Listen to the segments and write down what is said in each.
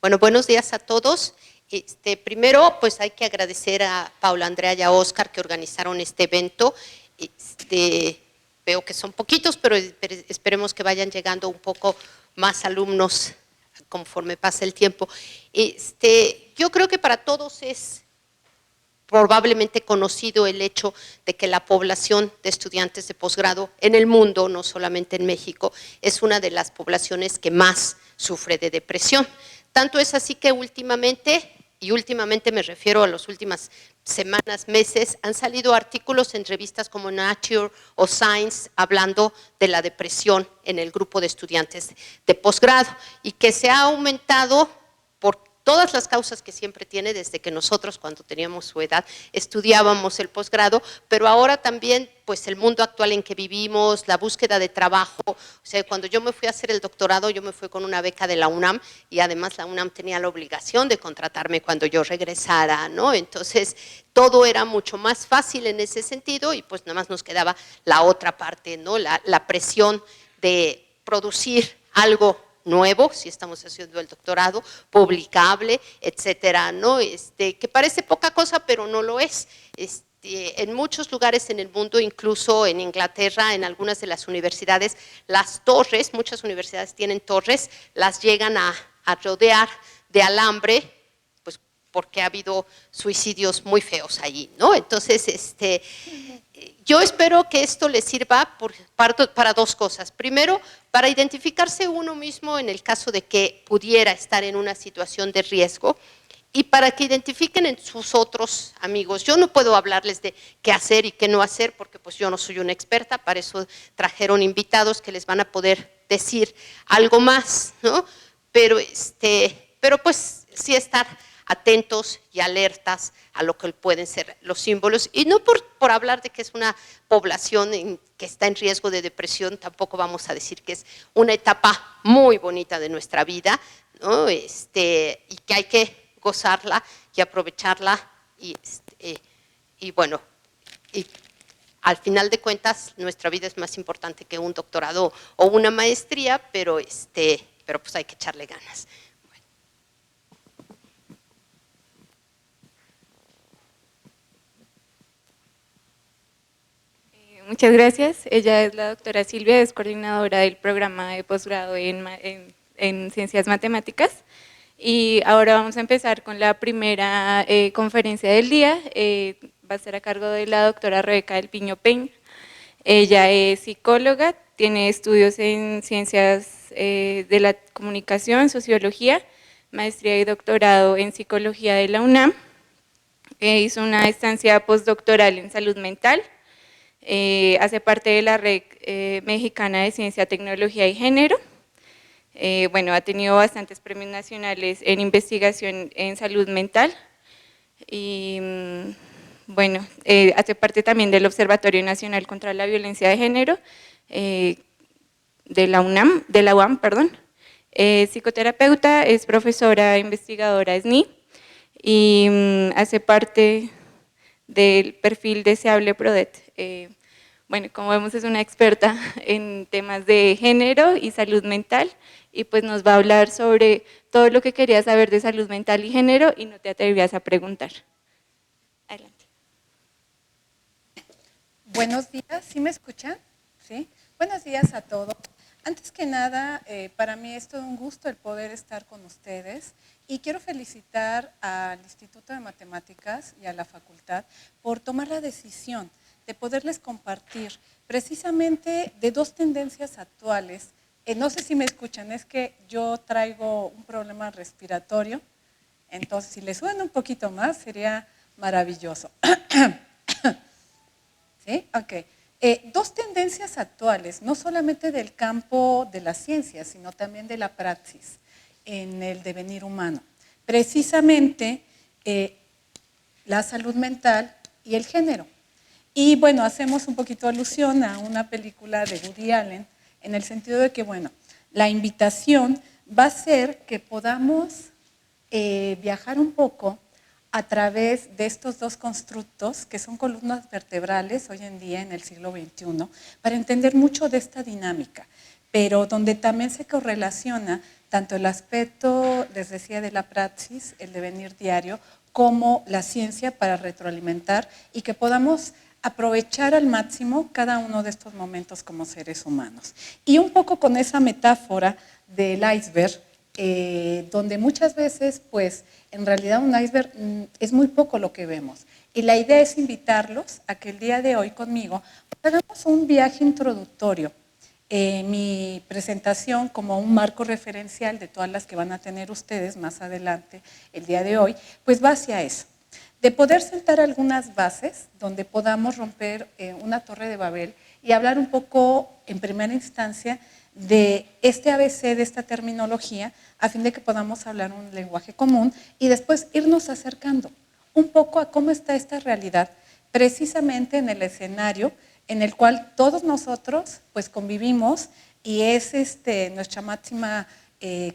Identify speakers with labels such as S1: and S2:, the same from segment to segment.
S1: Bueno, buenos días a todos. Primero, pues hay que agradecer a Paula, Andrea y a Oscar que organizaron este evento. Veo que son poquitos, pero esperemos que vayan llegando un poco más alumnos conforme pasa el tiempo. Yo creo que para todos es probablemente conocido el hecho de que la población de estudiantes de posgrado en el mundo, no solamente en México, es una de las poblaciones que más sufre de depresión. Tanto es así que últimamente, y últimamente me refiero a las últimas semanas, meses, han salido artículos en revistas como Nature o Science hablando de la depresión en el grupo de estudiantes de posgrado y que se ha aumentado por todas las causas que siempre tiene desde que nosotros cuando teníamos su edad estudiábamos el posgrado, pero ahora también pues el mundo actual en que vivimos, la búsqueda de trabajo, o sea, cuando yo me fui a hacer el doctorado yo me fui con una beca de la UNAM y además la UNAM tenía la obligación de contratarme cuando yo regresara, ¿no? Entonces todo era mucho más fácil en ese sentido y pues nada más nos quedaba la otra parte, ¿no? La presión de producir algo nuevo, si estamos haciendo el doctorado, publicable, etcétera, ¿no? Que parece poca cosa, pero no lo es. En muchos lugares en el mundo, incluso en Inglaterra, en algunas de las universidades, las torres, muchas universidades tienen torres, las llegan a rodear de alambre, pues porque ha habido suicidios muy feos allí, ¿no? Entonces, yo espero que esto les sirva para dos cosas. Primero, para identificarse uno mismo en el caso de que pudiera estar en una situación de riesgo y para que identifiquen en sus otros amigos. Yo no puedo hablarles de qué hacer y qué no hacer porque pues yo no soy una experta, para eso trajeron invitados que les van a poder decir algo más, ¿no? Pero pues sí estar atentos y alertas a lo que pueden ser los símbolos. Y no por hablar de que es una población que está en riesgo de depresión, tampoco vamos a decir que es una etapa muy bonita de nuestra vida, ¿no? Y que hay que gozarla y aprovecharla y bueno, y al final de cuentas nuestra vida es más importante que un doctorado o una maestría, pero pues hay que echarle ganas.
S2: Muchas gracias. Ella es la doctora Silvia, es coordinadora del programa de posgrado en Ciencias Matemáticas. Y ahora vamos a empezar con la primera conferencia del día. Va a ser a cargo de la doctora Rebeca del Piño Peña. Ella es psicóloga, tiene estudios en Ciencias de la Comunicación, Sociología, maestría y doctorado en Psicología de la UNAM. Hizo una estancia postdoctoral en Salud Mental. Hace parte de la Red Mexicana de Ciencia, Tecnología y Género. Bueno, ha tenido bastantes premios nacionales en investigación en salud mental y bueno, hace parte también del Observatorio Nacional contra la Violencia de Género de la UAM, perdón. Psicoterapeuta, es profesora investigadora SNI y hace parte del perfil deseable PRODET. Bueno, como vemos es una experta en temas de género y salud mental y pues nos va a hablar sobre todo lo que querías saber de salud mental y género y no te atrevías a preguntar. Adelante.
S3: Buenos días, ¿sí me escuchan? ¿Sí? Buenos días a todos. Antes que nada, para mí es todo un gusto el poder estar con ustedes y quiero felicitar al Instituto de Matemáticas y a la facultad por tomar la decisión de poderles compartir precisamente de dos tendencias actuales. No sé si me escuchan, es que yo traigo un problema respiratorio, entonces si les suena un poquito más sería maravilloso. ¿Sí? Ok. Dos tendencias actuales, no solamente del campo de la ciencia, sino también de la praxis en el devenir humano. Precisamente la salud mental y el género. Y bueno, hacemos un poquito alusión a una película de Woody Allen, en el sentido de que, bueno, la invitación va a ser que podamos viajar un poco a través de estos dos constructos que son columnas vertebrales hoy en día en el siglo XXI, para entender mucho de esta dinámica, pero donde también se correlaciona tanto el aspecto, les decía, de la praxis, el devenir diario, como la ciencia para retroalimentar y que podamos aprovechar al máximo cada uno de estos momentos como seres humanos. Y un poco con esa metáfora del iceberg, donde muchas veces, pues, en realidad un iceberg es muy poco lo que vemos. Y la idea es invitarlos a que el día de hoy conmigo hagamos un viaje introductorio. Mi presentación como un marco referencial de todas las que van a tener ustedes más adelante el día de hoy, pues va hacia eso, de poder sentar algunas bases donde podamos romper una torre de Babel y hablar un poco en primera instancia de este ABC, de esta terminología, a fin de que podamos hablar un lenguaje común y después irnos acercando un poco a cómo está esta realidad, precisamente en el escenario en el cual todos nosotros pues convivimos y es nuestra máxima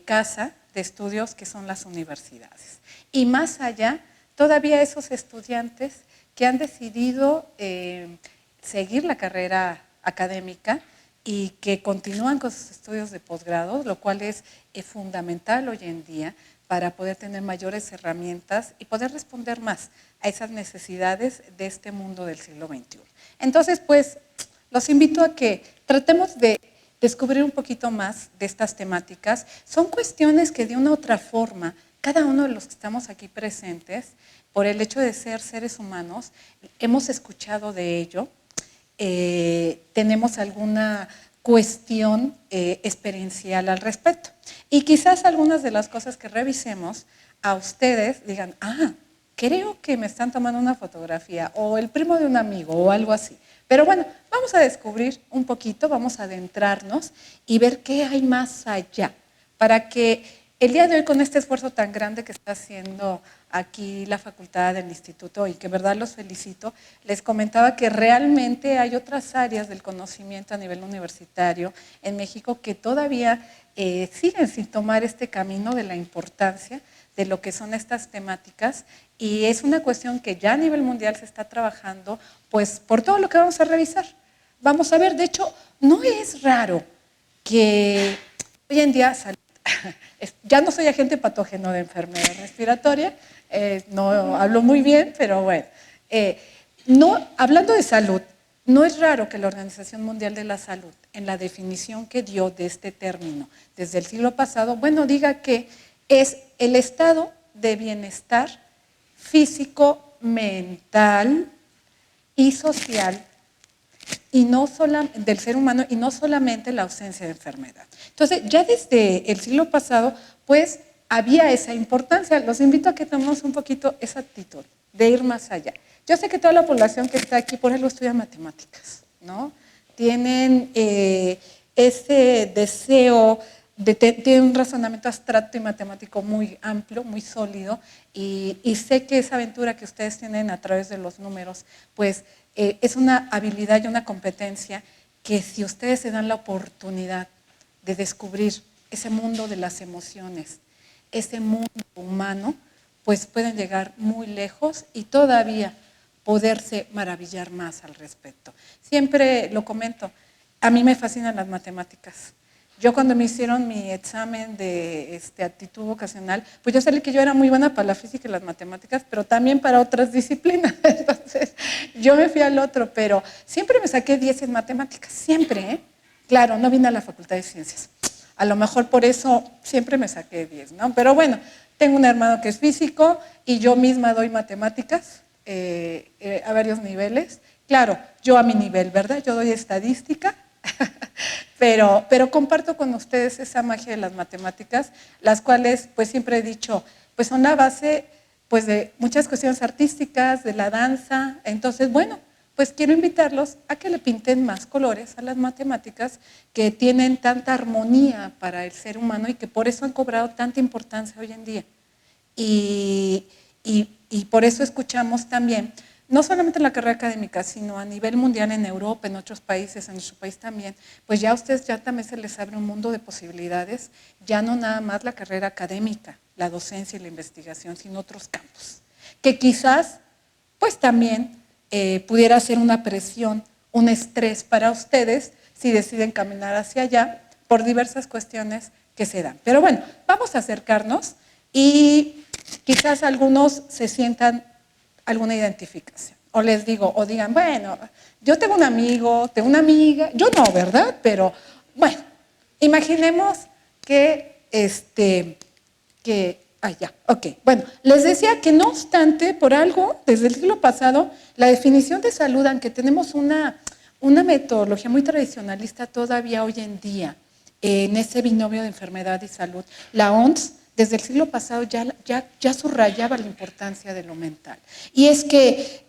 S3: casa de estudios que son las universidades. Y más allá, todavía esos estudiantes que han decidido seguir la carrera académica y que continúan con sus estudios de posgrado, lo cual es fundamental hoy en día para poder tener mayores herramientas y poder responder más a esas necesidades de este mundo del siglo XXI. Entonces, pues, los invito a que tratemos de descubrir un poquito más de estas temáticas. Son cuestiones que de una u otra forma, cada uno de los que estamos aquí presentes, por el hecho de ser seres humanos, hemos escuchado de ello, tenemos alguna cuestión experiencial al respecto. Y quizás algunas de las cosas que revisemos a ustedes digan, creo que me están tomando una fotografía o el primo de un amigo o algo así. Pero bueno, vamos a descubrir un poquito, vamos a adentrarnos y ver qué hay más allá, para que el día de hoy, con este esfuerzo tan grande que está haciendo aquí la facultad del instituto, y que en verdad los felicito, les comentaba que realmente hay otras áreas del conocimiento a nivel universitario en México que todavía siguen sin tomar este camino de la importancia de lo que son estas temáticas, y es una cuestión que ya a nivel mundial se está trabajando, pues por todo lo que vamos a revisar. Vamos a ver, de hecho, no es raro que hoy en día, ya no soy agente patógeno de enfermedad respiratoria, no hablo muy bien, pero bueno, hablando de salud, no es raro que la Organización Mundial de la Salud, en la definición que dio de este término desde el siglo pasado, bueno, diga que es el estado de bienestar físico, mental y social y no del ser humano, y no solamente la ausencia de enfermedad. Entonces, ya desde el siglo pasado, pues había esa importancia. Los invito a que tomemos un poquito esa actitud de ir más allá. Yo sé que toda la población que está aquí, por ejemplo, estudia matemáticas, ¿no? Tienen ese deseo, tienen un razonamiento abstracto y matemático muy amplio, muy sólido, y sé que esa aventura que ustedes tienen a través de los números, pues es una habilidad y una competencia que si ustedes se dan la oportunidad de descubrir ese mundo de las emociones, ese mundo humano, pues pueden llegar muy lejos y todavía poderse maravillar más al respecto. Siempre lo comento, a mí me fascinan las matemáticas. Yo cuando me hicieron mi examen de aptitud vocacional, pues yo sabía que yo era muy buena para la física y las matemáticas, pero también para otras disciplinas. Entonces, yo me fui al otro, pero siempre me saqué 10 en matemáticas, siempre, ¿eh? Claro, no vine a la Facultad de Ciencias. A lo mejor por eso siempre me saqué 10, ¿no? Pero bueno, tengo un hermano que es físico y yo misma doy matemáticas a varios niveles. Claro, yo a mi nivel, ¿verdad? Yo doy estadística. Pero comparto con ustedes esa magia de las matemáticas, las cuales pues siempre he dicho, pues son la base pues de muchas cuestiones artísticas, de la danza. Entonces, bueno, pues quiero invitarlos a que le pinten más colores a las matemáticas que tienen tanta armonía para el ser humano y que por eso han cobrado tanta importancia hoy en día. Y por eso escuchamos también, no solamente en la carrera académica, sino a nivel mundial en Europa, en otros países, en nuestro país también, pues ya a ustedes ya también se les abre un mundo de posibilidades, ya no nada más la carrera académica, la docencia y la investigación, sino otros campos, que quizás pues también pudiera ser una presión, un estrés para ustedes si deciden caminar hacia allá por diversas cuestiones que se dan. Pero bueno, vamos a acercarnos y quizás algunos se sientan alguna identificación. O les digo, o digan, bueno, yo tengo un amigo, tengo una amiga, yo no, ¿verdad? Pero bueno, imaginemos que Bueno, les decía que no obstante, por algo, desde el siglo pasado, la definición de salud, aunque tenemos una metodología muy tradicionalista todavía hoy en día, en ese binomio de enfermedad y salud, la OMS desde el siglo pasado ya subrayaba la importancia de lo mental. Y es que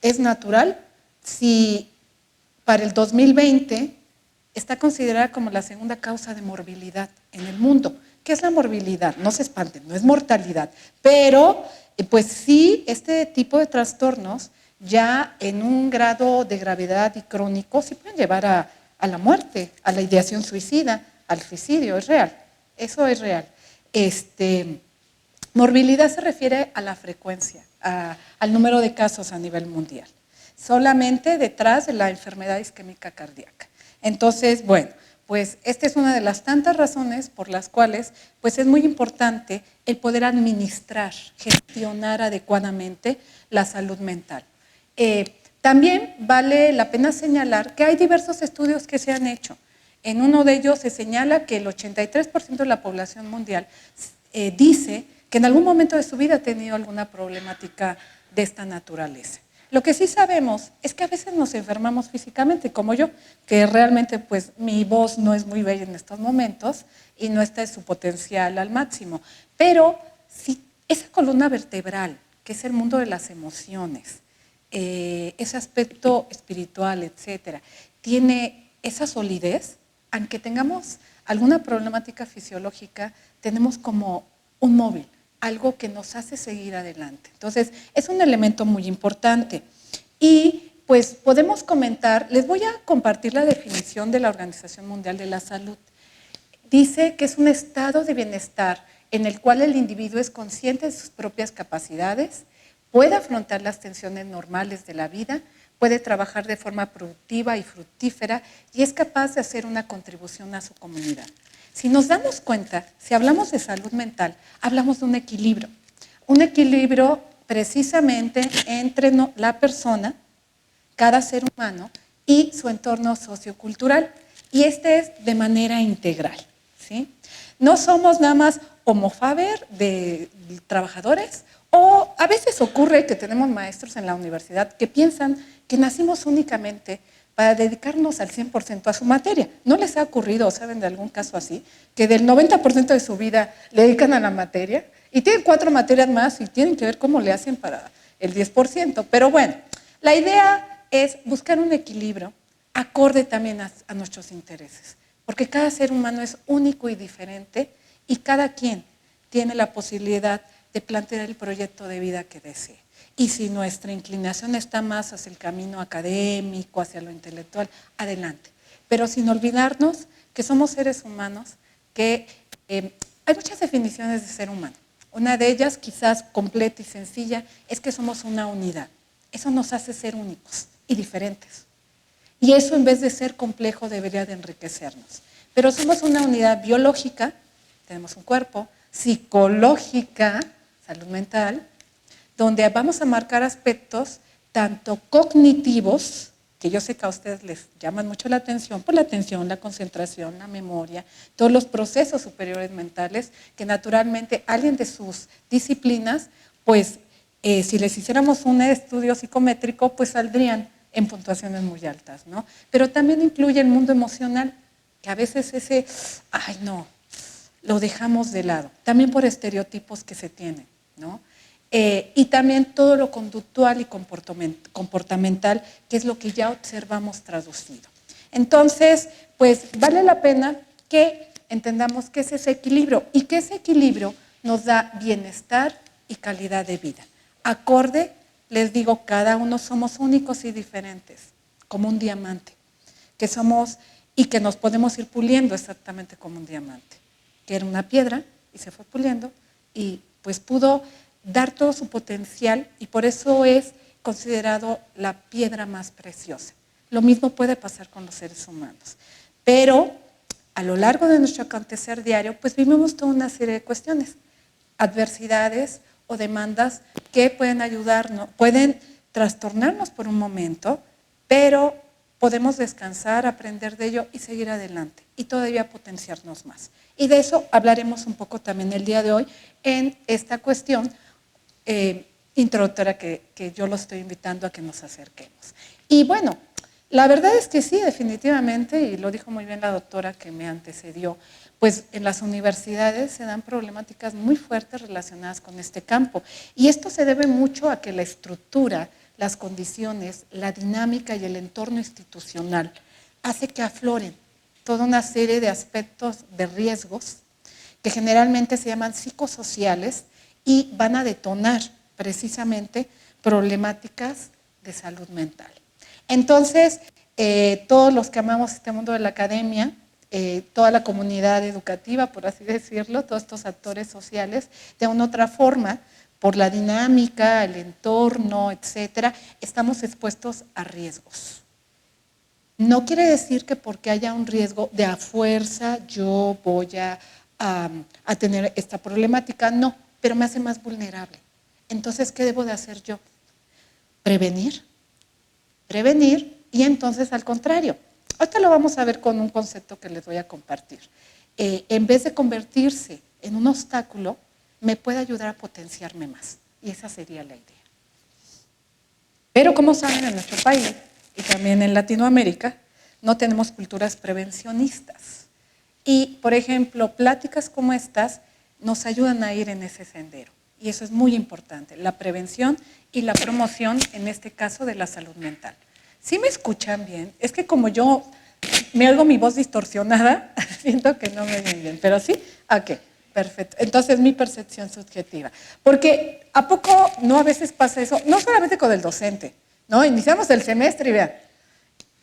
S3: es natural, si para el 2020 está considerada como la segunda causa de morbilidad en el mundo. ¿Qué es la morbilidad? No se espanten, no es mortalidad, pero pues sí, este tipo de trastornos ya en un grado de gravedad y crónico sí pueden llevar a la muerte, a la ideación suicida, al suicidio, es real, eso es real. Morbilidad se refiere a la frecuencia, al número de casos a nivel mundial, solamente detrás de la enfermedad isquémica cardíaca. Entonces, bueno, pues esta es una de las tantas razones por las cuales pues es muy importante el poder administrar, gestionar adecuadamente la salud mental. También vale la pena señalar que hay diversos estudios que se han hecho. En uno de ellos se señala que el 83% de la población mundial dice que en algún momento de su vida ha tenido alguna problemática de esta naturaleza. Lo que sí sabemos es que a veces nos enfermamos físicamente, como yo, que realmente pues mi voz no es muy bella en estos momentos y no está en su potencial al máximo. Pero si esa columna vertebral, que es el mundo de las emociones, ese aspecto espiritual, etcétera, tiene esa solidez, aunque tengamos alguna problemática fisiológica, tenemos como un móvil, algo que nos hace seguir adelante. Entonces, es un elemento muy importante. Y pues podemos comentar, les voy a compartir la definición de la Organización Mundial de la Salud. Dice que es un estado de bienestar en el cual el individuo es consciente de sus propias capacidades, puede afrontar las tensiones normales de la vida, puede trabajar de forma productiva y fructífera y es capaz de hacer una contribución a su comunidad. Si nos damos cuenta, si hablamos de salud mental, hablamos de un equilibrio precisamente entre la persona, cada ser humano y su entorno sociocultural. Y este es de manera integral, ¿sí? No somos nada más homo faber de trabajadores, o a veces ocurre que tenemos maestros en la universidad que piensan que nacimos únicamente para dedicarnos al 100% a su materia. ¿No les ha ocurrido, o saben de algún caso así, que del 90% de su vida le dedican a la materia y tienen 4 materias más y tienen que ver cómo le hacen para el 10%? Pero bueno, la idea es buscar un equilibrio acorde también a nuestros intereses, porque cada ser humano es único y diferente y cada quien tiene la posibilidad de plantear el proyecto de vida que desee. Y si nuestra inclinación está más hacia el camino académico, hacia lo intelectual, adelante. Pero sin olvidarnos que somos seres humanos, que hay muchas definiciones de ser humano. Una de ellas, quizás completa y sencilla, es que somos una unidad. Eso nos hace ser únicos y diferentes. Y eso, en vez de ser complejo, debería de enriquecernos. Pero somos una unidad biológica, tenemos un cuerpo, psicológica, salud mental, donde vamos a marcar aspectos tanto cognitivos, que yo sé que a ustedes les llaman mucho la atención, por la atención, la concentración, la memoria, todos los procesos superiores mentales, que naturalmente alguien de sus disciplinas, pues si les hiciéramos un estudio psicométrico, pues saldrían en puntuaciones muy altas, ¿no? Pero también incluye el mundo emocional, que a veces ese, ay no, lo dejamos de lado, también por estereotipos que se tienen, ¿no? Y también todo lo conductual y comportamental, que es lo que ya observamos traducido. Entonces, pues vale la pena que entendamos qué es ese equilibrio y que ese equilibrio nos da bienestar y calidad de vida. Acorde, les digo, cada uno somos únicos y diferentes, como un diamante, que somos y que nos podemos ir puliendo exactamente como un diamante, que era una piedra y se fue puliendo y pues pudo dar todo su potencial y por eso es considerado la piedra más preciosa. Lo mismo puede pasar con los seres humanos. Pero a lo largo de nuestro acontecer diario, pues vivimos toda una serie de cuestiones, adversidades o demandas que pueden ayudarnos, pueden trastornarnos por un momento, pero podemos descansar, aprender de ello y seguir adelante y todavía potenciarnos más. Y de eso hablaremos un poco también el día de hoy en esta cuestión introductoria que yo los estoy invitando a que nos acerquemos. Y bueno, la verdad es que sí, definitivamente, y lo dijo muy bien la doctora que me antecedió, pues en las universidades se dan problemáticas muy fuertes relacionadas con este campo. Y esto se debe mucho a que la estructura, las condiciones, la dinámica y el entorno institucional hace que afloren toda una serie de aspectos de riesgos que generalmente se llaman psicosociales y van a detonar precisamente problemáticas de salud mental. Entonces, todos los que amamos este mundo de la academia, toda la comunidad educativa, por así decirlo, todos estos actores sociales, de una u otra forma, por la dinámica, el entorno, etcétera, estamos expuestos a riesgos. No quiere decir que porque haya un riesgo de a fuerza yo voy a tener esta problemática, no, pero me hace más vulnerable. Entonces, ¿qué debo de hacer yo? Prevenir. Prevenir y entonces al contrario. Ahorita lo vamos a ver con un concepto que les voy a compartir. En vez de convertirse en un obstáculo, me puede ayudar a potenciarme más. Y esa sería la idea. Pero como saben, en nuestro país y también en Latinoamérica, no tenemos culturas prevencionistas. Y, por ejemplo, pláticas como estas nos ayudan a ir en ese sendero. Y eso es muy importante, la prevención y la promoción, en este caso, de la salud mental. ¿Sí me escuchan bien? Es que como yo me oigo mi voz distorsionada, siento que no me ven bien, pero sí, ok, perfecto. Entonces, mi percepción subjetiva. Porque ¿a poco no a veces pasa eso? No solamente con el docente, ¿no? Iniciamos el semestre y vean.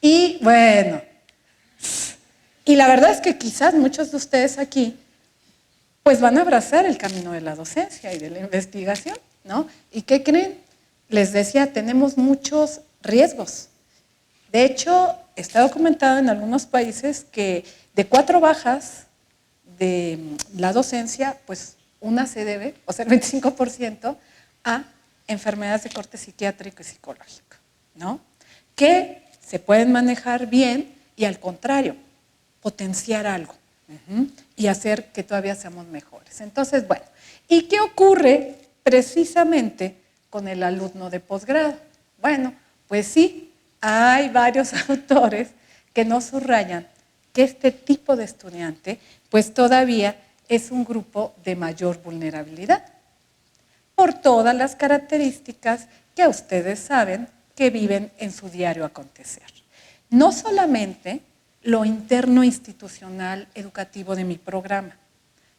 S3: Y bueno, y la verdad es que quizás muchos de ustedes aquí pues van a abrazar el camino de la docencia y de la investigación, ¿no? ¿Y qué creen? Les decía, tenemos muchos riesgos. De hecho, está documentado en algunos países que de 4 bajas de la docencia, pues una se debe, o sea, el 25%, a enfermedades de corte psiquiátrico y psicológico, ¿no? Que se pueden manejar bien y al contrario, potenciar algo. Y hacer que todavía seamos mejores. Entonces, bueno, ¿y qué ocurre precisamente con el alumno de posgrado? Bueno, pues sí, hay varios autores que nos subrayan que este tipo de estudiante, pues todavía es un grupo de mayor vulnerabilidad, por todas las características que ustedes saben que viven en su diario acontecer. No solamente lo interno institucional educativo de mi programa,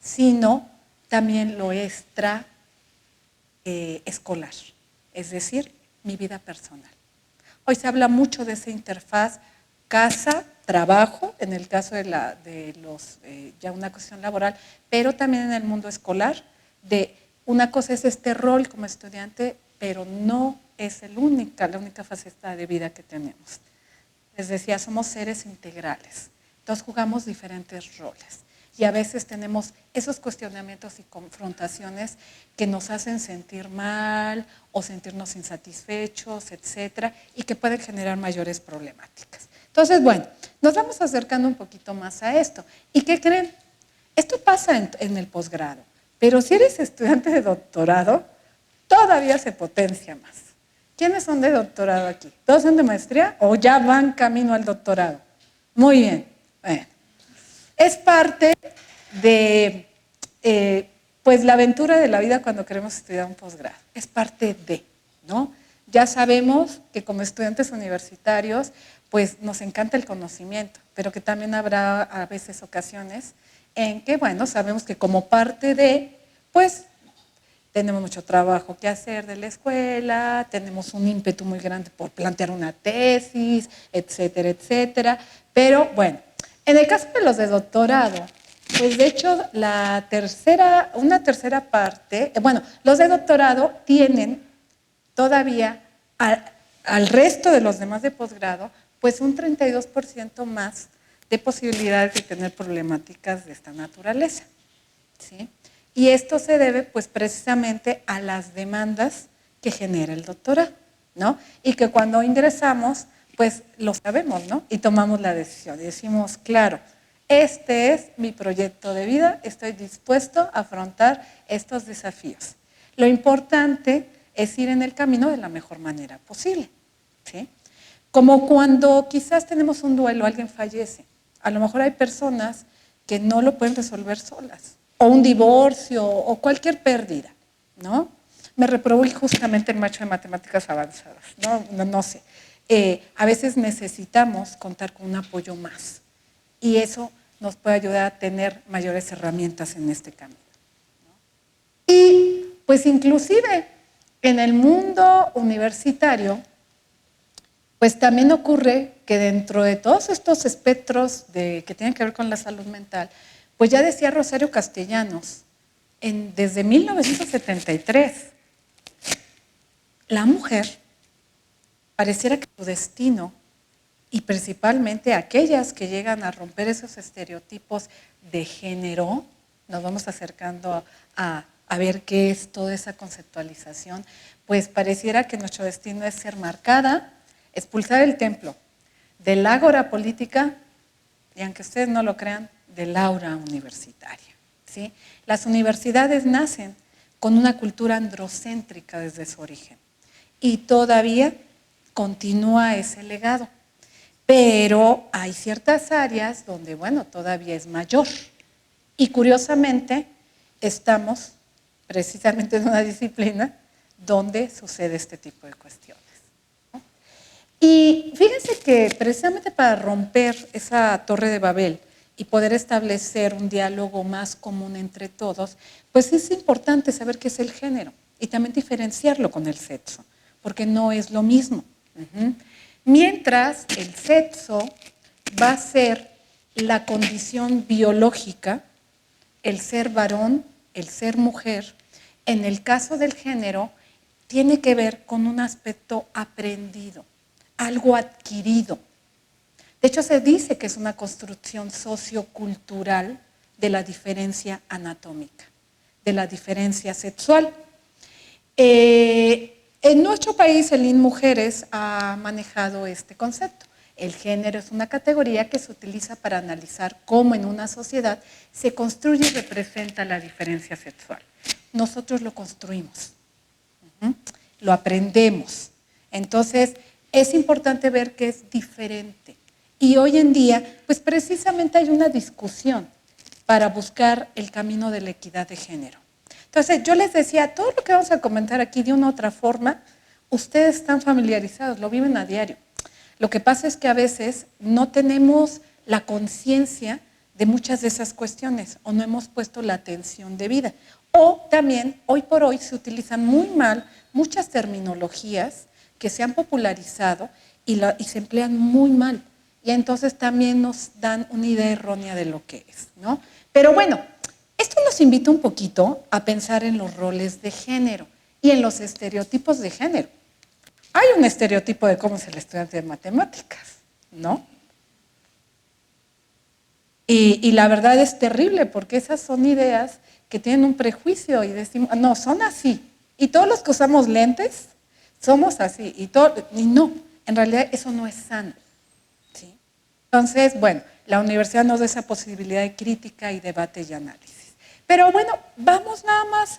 S3: sino también lo extra escolar, es decir, mi vida personal. Hoy se habla mucho de esa interfaz casa-trabajo, en el caso de ya una cuestión laboral, pero también en el mundo escolar, de una cosa es este rol como estudiante, pero no es la única faceta de vida que tenemos. Les decía, somos seres integrales, entonces jugamos diferentes roles y a veces tenemos esos cuestionamientos y confrontaciones que nos hacen sentir mal o sentirnos insatisfechos, etcétera, y que pueden generar mayores problemáticas. Entonces, bueno, nos vamos acercando un poquito más a esto. ¿Y qué creen? Esto pasa en el posgrado, pero si eres estudiante de doctorado, todavía se potencia más. ¿Quiénes son de doctorado aquí? ¿Todos son de maestría o ya van camino al doctorado? Muy bien. Bueno, es parte de pues la aventura de la vida cuando queremos estudiar un posgrado. Es parte de, ¿no? Ya sabemos que como estudiantes universitarios, pues nos encanta el conocimiento, pero que también habrá a veces ocasiones en que, bueno, sabemos que como parte de, pues, tenemos mucho trabajo que hacer de la escuela, tenemos un ímpetu muy grande por plantear una tesis, etcétera, etcétera. Pero bueno, en el caso de los de doctorado, pues de hecho una tercera parte, bueno, los de doctorado tienen todavía al resto de los demás de posgrado, pues un 32% más de posibilidades de tener problemáticas de esta naturaleza, ¿sí? Y esto se debe pues precisamente a las demandas que genera el doctorado, ¿no? Y que cuando ingresamos pues lo sabemos, ¿no? Y tomamos la decisión y decimos, claro, este es mi proyecto de vida, estoy dispuesto a afrontar estos desafíos. Lo importante es ir en el camino de la mejor manera posible, ¿sí? Como cuando quizás tenemos un duelo, alguien fallece. A lo mejor hay personas que no lo pueden resolver solas, o un divorcio, o cualquier pérdida, ¿no? Me reprobó justamente el macho de matemáticas avanzadas, no sé. A veces necesitamos contar con un apoyo más, y eso nos puede ayudar a tener mayores herramientas en este camino, ¿no? Y pues inclusive en el mundo universitario, pues también ocurre que dentro de todos estos espectros que tienen que ver con la salud mental, pues ya decía Rosario Castellanos, desde 1973, la mujer pareciera que su destino, y principalmente aquellas que llegan a romper esos estereotipos de género, nos vamos acercando a ver qué es toda esa conceptualización, pues pareciera que nuestro destino es ser marcada, expulsar el templo del ágora política y, aunque ustedes no lo crean, del aura universitaria, ¿sí? Las universidades nacen con una cultura androcéntrica desde su origen y todavía continúa ese legado, pero hay ciertas áreas donde, bueno, todavía es mayor y curiosamente estamos precisamente en una disciplina donde sucede este tipo de cuestiones. Y fíjense que precisamente para romper esa torre de Babel y poder establecer un diálogo más común entre todos, pues es importante saber qué es el género y también diferenciarlo con el sexo, porque no es lo mismo. Mientras el sexo va a ser la condición biológica, el ser varón, el ser mujer, en el caso del género, tiene que ver con un aspecto aprendido, algo adquirido. De hecho, se dice que es una construcción sociocultural de la diferencia anatómica, de la diferencia sexual. En nuestro país, el INMujeres ha manejado este concepto. El género es una categoría que se utiliza para analizar cómo en una sociedad se construye y representa la diferencia sexual. Nosotros lo construimos, lo aprendemos. Entonces, es importante ver que es diferente. Y hoy en día, pues precisamente hay una discusión para buscar el camino de la equidad de género. Entonces, yo les decía, todo lo que vamos a comentar aquí de una u otra forma, ustedes están familiarizados, lo viven a diario. Lo que pasa es que a veces no tenemos la conciencia de muchas de esas cuestiones o no hemos puesto la atención debida. O también, hoy por hoy, se utilizan muy mal muchas terminologías que se han popularizado y se emplean muy mal. Y entonces también nos dan una idea errónea de lo que es, ¿no? Pero bueno, esto nos invita un poquito a pensar en los roles de género y en los estereotipos de género. Hay un estereotipo de cómo es el estudiante de matemáticas, ¿no? Y la verdad es terrible porque esas son ideas que tienen un prejuicio y decimos, no, son así. Y todos los que usamos lentes somos así. Y no, en realidad eso no es sano, ¿sí? Entonces, bueno, la universidad nos da esa posibilidad de crítica y debate y análisis. Pero bueno, vamos nada más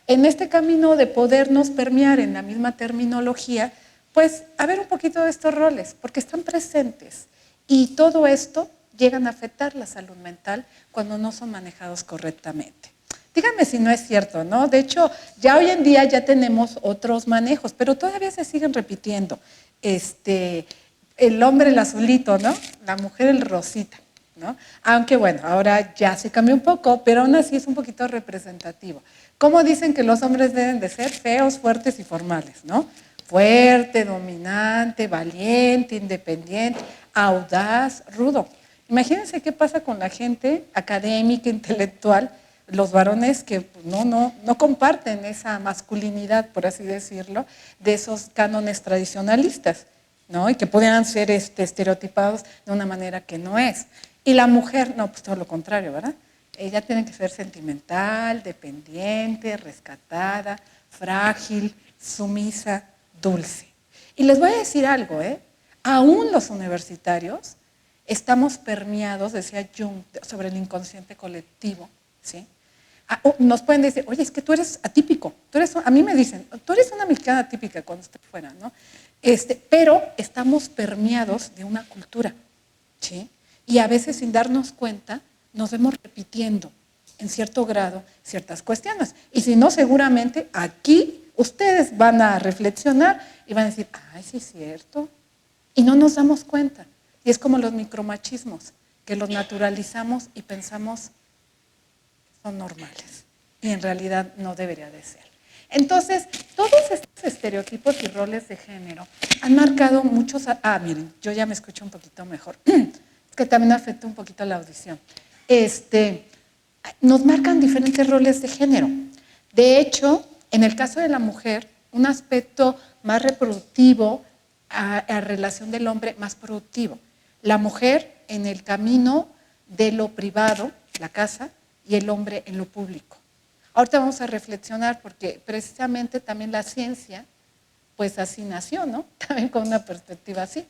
S3: en este camino de podernos permear en la misma terminología, pues a ver un poquito de estos roles, porque están presentes. Y todo esto llegan a afectar la salud mental cuando no son manejados correctamente. Díganme si no es cierto, ¿no? De hecho, ya hoy en día ya tenemos otros manejos, pero todavía se siguen repitiendo. El hombre el azulito, ¿no? La mujer el rosita, ¿no? Aunque bueno, ahora ya se cambió un poco, pero aún así es un poquito representativo. ¿Cómo dicen que los hombres deben de ser? Feos, fuertes y formales, ¿no? Fuerte, dominante, valiente, independiente, audaz, rudo. Imagínense qué pasa con la gente académica, intelectual, los varones que no comparten esa masculinidad, por así decirlo, de esos cánones tradicionalistas. ¿no? Y que pudieran ser estereotipados de una manera que no es. Y la mujer, no, pues todo lo contrario, ¿verdad? Ella tiene que ser sentimental, dependiente, rescatada, frágil, sumisa, dulce. Y les voy a decir algo, aún los universitarios estamos permeados, decía Jung, sobre el inconsciente colectivo, ¿sí? Nos pueden decir, oye, es que tú eres atípico, a mí me dicen, tú eres una mexicana atípica cuando esté fuera, ¿no? Pero estamos permeados de una cultura, ¿sí? Y a veces sin darnos cuenta nos vemos repitiendo en cierto grado ciertas cuestiones. Y si no, seguramente aquí ustedes van a reflexionar y van a decir, ay, sí es cierto. Y no nos damos cuenta. Y es como los micromachismos, que los naturalizamos y pensamos son normales. Y en realidad no debería de ser. Entonces, todos estos estereotipos y roles de género han marcado muchos... miren, yo ya me escucho un poquito mejor. Es que también afecta un poquito la audición. Nos marcan diferentes roles de género. De hecho, en el caso de la mujer, un aspecto más reproductivo a relación del hombre más productivo. La mujer en el camino de lo privado, la casa, y el hombre en lo público. Ahorita vamos a reflexionar porque precisamente también la ciencia, pues así nació, ¿no? También con una perspectiva así.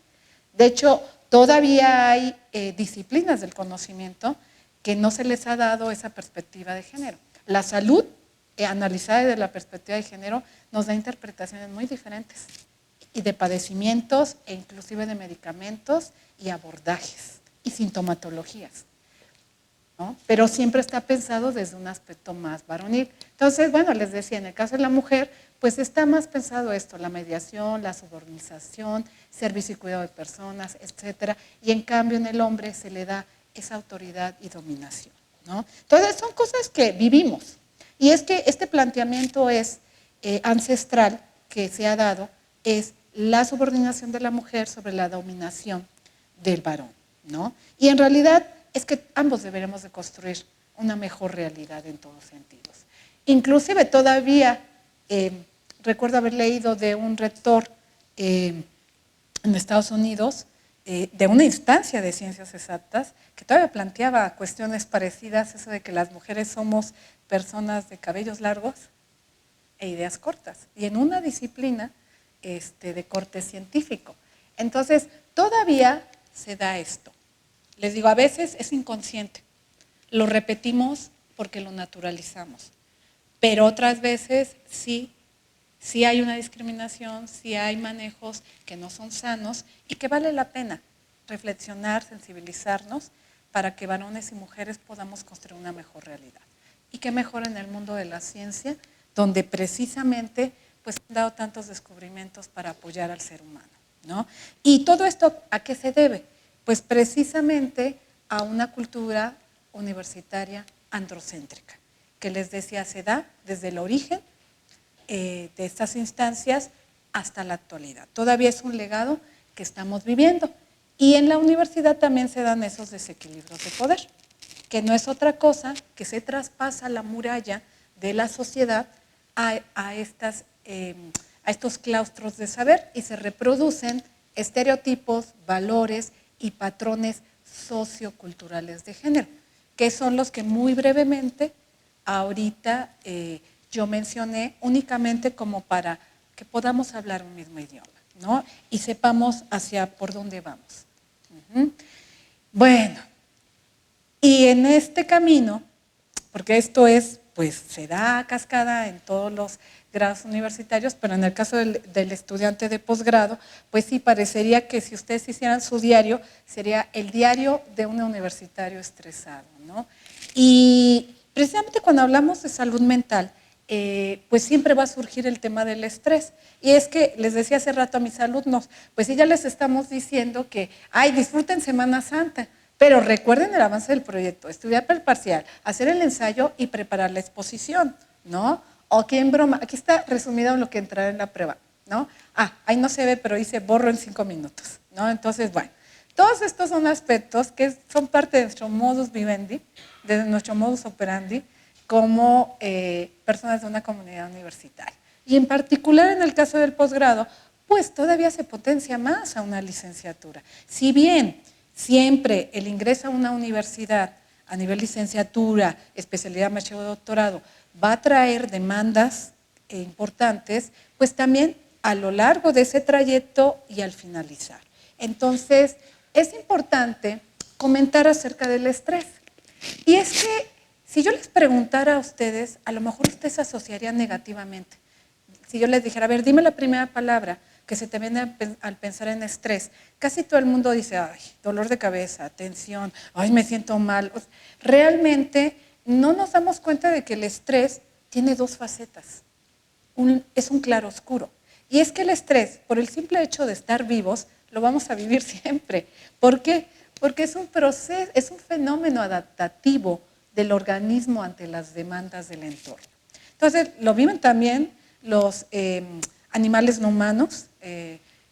S3: De hecho, todavía hay disciplinas del conocimiento que no se les ha dado esa perspectiva de género. La salud, analizada desde la perspectiva de género, nos da interpretaciones muy diferentes y de padecimientos e inclusive de medicamentos y abordajes y sintomatologías, ¿no? Pero siempre está pensado desde un aspecto más varonil. Entonces, bueno, les decía, en el caso de la mujer, pues está más pensado esto, la mediación, la subordinación, servicio y cuidado de personas, etcétera, y en cambio en el hombre se le da esa autoridad y dominación, ¿no? Entonces, son cosas que vivimos. Y es que este planteamiento es ancestral que se ha dado, es la subordinación de la mujer sobre la dominación del varón, ¿no? Y en realidad es que ambos deberemos de construir una mejor realidad en todos sentidos. Inclusive todavía, recuerdo haber leído de un rector en Estados Unidos, de una instancia de ciencias exactas, que todavía planteaba cuestiones parecidas, eso de que las mujeres somos personas de cabellos largos e ideas cortas, y en una disciplina de corte científico. Entonces, todavía se da esto. Les digo, a veces es inconsciente, lo repetimos porque lo naturalizamos, pero otras veces sí hay una discriminación, sí hay manejos que no son sanos y que vale la pena reflexionar, sensibilizarnos para que varones y mujeres podamos construir una mejor realidad. Y qué mejor en el mundo de la ciencia, donde precisamente pues, han dado tantos descubrimientos para apoyar al ser humano, ¿no? Y todo esto, ¿a qué se debe? Pues precisamente a una cultura universitaria androcéntrica, que les decía se da desde el origen de estas instancias hasta la actualidad. Todavía es un legado que estamos viviendo. Y en la universidad también se dan esos desequilibrios de poder, que no es otra cosa que se traspasa la muralla de la sociedad a estos claustros de saber y se reproducen estereotipos, valores y patrones socioculturales de género, que son los que muy brevemente ahorita yo mencioné únicamente como para que podamos hablar un mismo idioma, ¿no? Y sepamos hacia por dónde vamos. Bueno, y en este camino, porque esto es, pues se da a cascada en todos los grados universitarios, pero en el caso del estudiante de posgrado, pues sí, parecería que si ustedes hicieran su diario, sería el diario de un universitario estresado, ¿no? Y precisamente cuando hablamos de salud mental, pues siempre va a surgir el tema del estrés. Y es que les decía hace rato a mis alumnos, pues sí ya les estamos diciendo que, ay, disfruten Semana Santa, pero recuerden el avance del proyecto, estudiar para el parcial, hacer el ensayo y preparar la exposición, ¿no? O aquí en broma, aquí está resumido lo que entrará en la prueba, ¿no? Ahí no se ve, pero dice borro en 5 minutos, ¿no? Entonces, bueno, todos estos son aspectos que son parte de nuestro modus vivendi, de nuestro modus operandi, como personas de una comunidad universitaria. Y en particular en el caso del posgrado, pues todavía se potencia más a una licenciatura. Si bien siempre el ingreso a una universidad a nivel licenciatura, especialidad, maestría o doctorado, va a traer demandas importantes, pues también a lo largo de ese trayecto y al finalizar. Entonces, es importante comentar acerca del estrés. Y es que si yo les preguntara a ustedes, a lo mejor ustedes asociarían negativamente. Si yo les dijera, a ver, dime la primera palabra que se te viene al pensar en estrés, casi todo el mundo dice, ay, dolor de cabeza, tensión, ay, me siento mal. Realmente no nos damos cuenta de que el estrés tiene dos facetas. Es un claroscuro. Y es que el estrés, por el simple hecho de estar vivos, lo vamos a vivir siempre. ¿Por qué? Porque es un proceso, es un fenómeno adaptativo del organismo ante las demandas del entorno. Entonces, lo viven también los animales no humanos,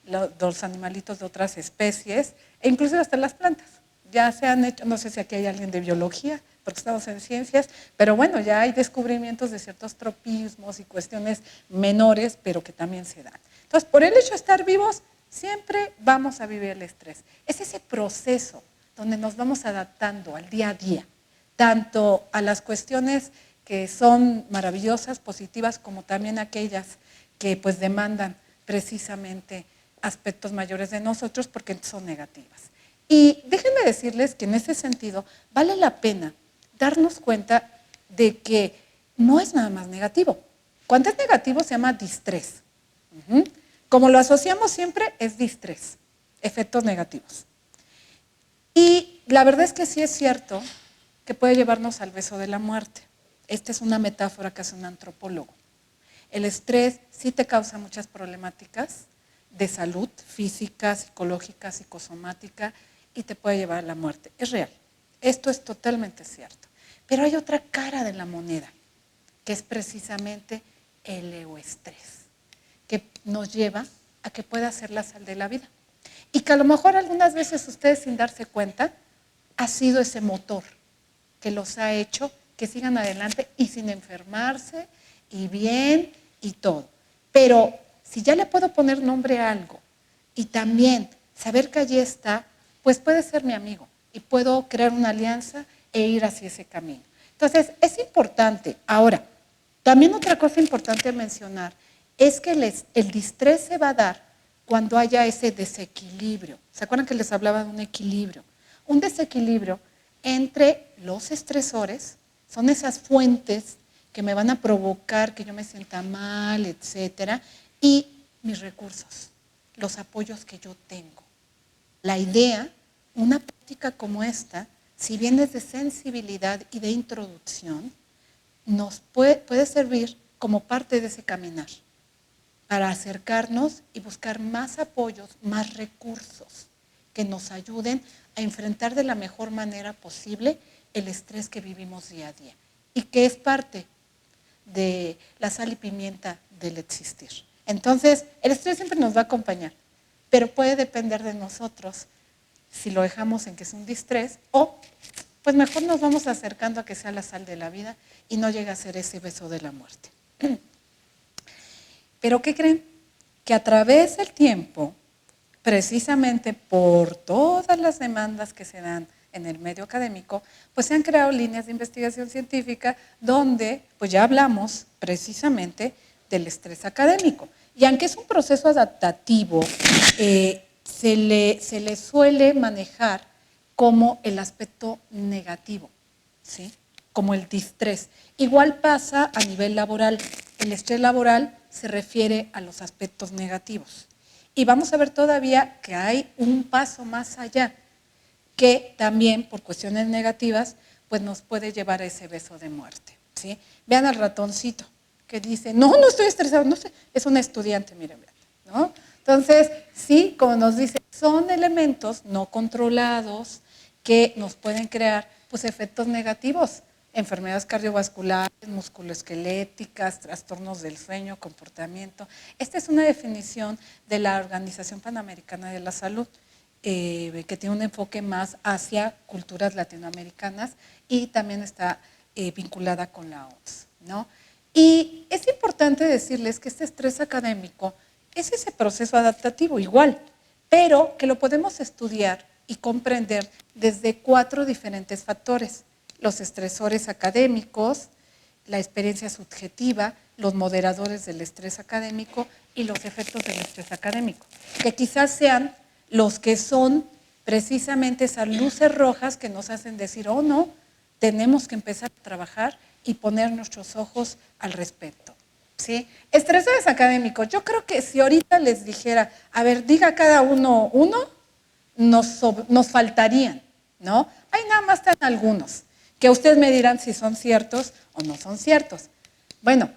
S3: los animalitos de otras especies, e incluso hasta las plantas. Ya se han hecho, no sé si aquí hay alguien de biología, porque estamos en ciencias, pero bueno, ya hay descubrimientos de ciertos tropismos y cuestiones menores, pero que también se dan. Entonces, por el hecho de estar vivos, siempre vamos a vivir el estrés. Es ese proceso donde nos vamos adaptando al día a día, tanto a las cuestiones que son maravillosas, positivas, como también aquellas que pues demandan precisamente aspectos mayores de nosotros porque son negativas. Y déjenme decirles que en ese sentido vale la pena darnos cuenta de que no es nada más negativo. Cuando es negativo se llama distrés. Como lo asociamos siempre, es distrés, efectos negativos. Y la verdad es que sí es cierto que puede llevarnos al beso de la muerte. Esta es una metáfora que hace un antropólogo. El estrés sí te causa muchas problemáticas de salud física, psicológica, psicosomática y te puede llevar a la muerte. Es real. Esto es totalmente cierto. Pero hay otra cara de la moneda, que es precisamente el egoestrés, que nos lleva a que pueda ser la sal de la vida. Y que a lo mejor algunas veces ustedes sin darse cuenta, ha sido ese motor que los ha hecho que sigan adelante y sin enfermarse y bien y todo. Pero si ya le puedo poner nombre a algo y también saber que allí está, pues puede ser mi amigo y puedo crear una alianza e ir hacia ese camino. Entonces, es importante. Ahora, también otra cosa importante a mencionar es que el distrés se va a dar cuando haya ese desequilibrio. ¿Se acuerdan que les hablaba de un equilibrio? Un desequilibrio entre los estresores, son esas fuentes que me van a provocar que yo me sienta mal, etcétera, y mis recursos, los apoyos que yo tengo. La idea, una práctica como esta, si bien es de sensibilidad y de introducción, nos puede servir como parte de ese caminar para acercarnos y buscar más apoyos, más recursos que nos ayuden a enfrentar de la mejor manera posible el estrés que vivimos día a día y que es parte de la sal y pimienta del existir. Entonces, el estrés siempre nos va a acompañar, pero puede depender de nosotros si lo dejamos en que es un distrés o pues mejor nos vamos acercando a que sea la sal de la vida y no llegue a ser ese beso de la muerte. Pero ¿qué creen? Que a través del tiempo, precisamente por todas las demandas que se dan en el medio académico, pues se han creado líneas de investigación científica donde pues ya hablamos precisamente del estrés académico. Y aunque es un proceso adaptativo, se le suele manejar como el aspecto negativo, ¿sí? Como el distrés. Igual pasa a nivel laboral. El estrés laboral se refiere a los aspectos negativos. Y vamos a ver todavía que hay un paso más allá, que también por cuestiones negativas, pues nos puede llevar a ese beso de muerte, ¿sí? Vean al ratoncito que dice, no estoy estresado, no sé, es un estudiante, miren, ¿no? Entonces, sí, como nos dice, son elementos no controlados que nos pueden crear pues efectos negativos, enfermedades cardiovasculares, musculoesqueléticas, trastornos del sueño, comportamiento. Esta es una definición de la Organización Panamericana de la Salud, que tiene un enfoque más hacia culturas latinoamericanas y también está vinculada con la OMS, ¿no? Y es importante decirles que este estrés académico Es ese proceso adaptativo igual, pero que lo podemos estudiar y comprender desde 4 diferentes factores: los estresores académicos, la experiencia subjetiva, los moderadores del estrés académico y los efectos del estrés académico, que quizás sean los que son precisamente esas luces rojas que nos hacen decir, oh no, tenemos que empezar a trabajar y poner nuestros ojos al respecto. ¿Sí? Estresores académicos, yo creo que si ahorita les dijera, a ver, diga cada uno, nos faltarían, ¿no? Ahí nada más están algunos, que ustedes me dirán si son ciertos o no son ciertos. Bueno,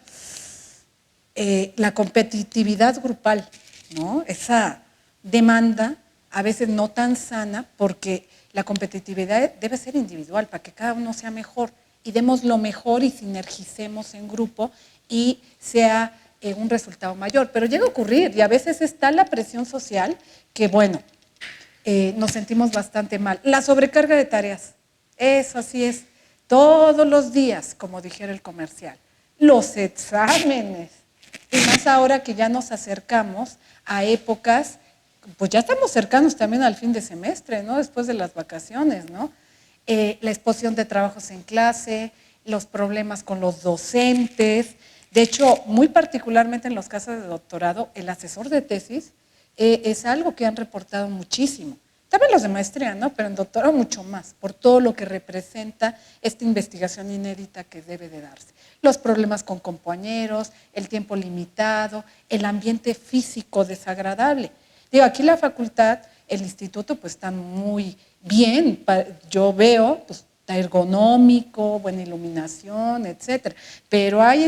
S3: la competitividad grupal, ¿no? Esa demanda a veces no tan sana, porque la competitividad debe ser individual para que cada uno sea mejor y demos lo mejor y sinergicemos en grupo y sea un resultado mayor. Pero llega a ocurrir y a veces está la presión social que, bueno, nos sentimos bastante mal. La sobrecarga de tareas, eso así es, todos los días, como dijera el comercial. Los exámenes, y más ahora que ya nos acercamos a épocas, pues ya estamos cercanos también al fin de semestre, ¿no? Después de las vacaciones, ¿no? La exposición de trabajos en clase, los problemas con los docentes. De hecho, muy particularmente en los casos de doctorado, el asesor de tesis es algo que han reportado muchísimo. También los de maestría, ¿no? Pero en doctorado mucho más, por todo lo que representa esta investigación inédita que debe de darse. Los problemas con compañeros, el tiempo limitado, el ambiente físico desagradable. Digo, aquí la facultad, el instituto, pues están muy bien. Yo veo, pues, está ergonómico, buena iluminación, etcétera. Pero hay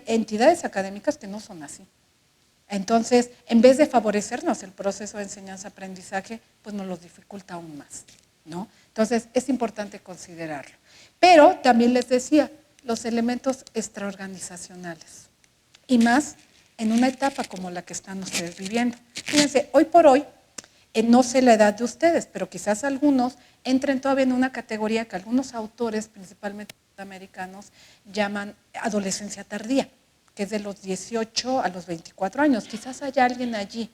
S3: entidades académicas que no son así. Entonces, en vez de favorecernos el proceso de enseñanza-aprendizaje, pues nos lo dificulta aún más, ¿no? Entonces, es importante considerarlo. Pero también les decía, los elementos extraorganizacionales, y más en una etapa como la que están ustedes viviendo. Fíjense, hoy por hoy, no sé la edad de ustedes, pero quizás algunos entren todavía en una categoría que algunos autores, principalmente americanos, llaman adolescencia tardía, que es de los 18 a los 24 años. Quizás haya alguien allí,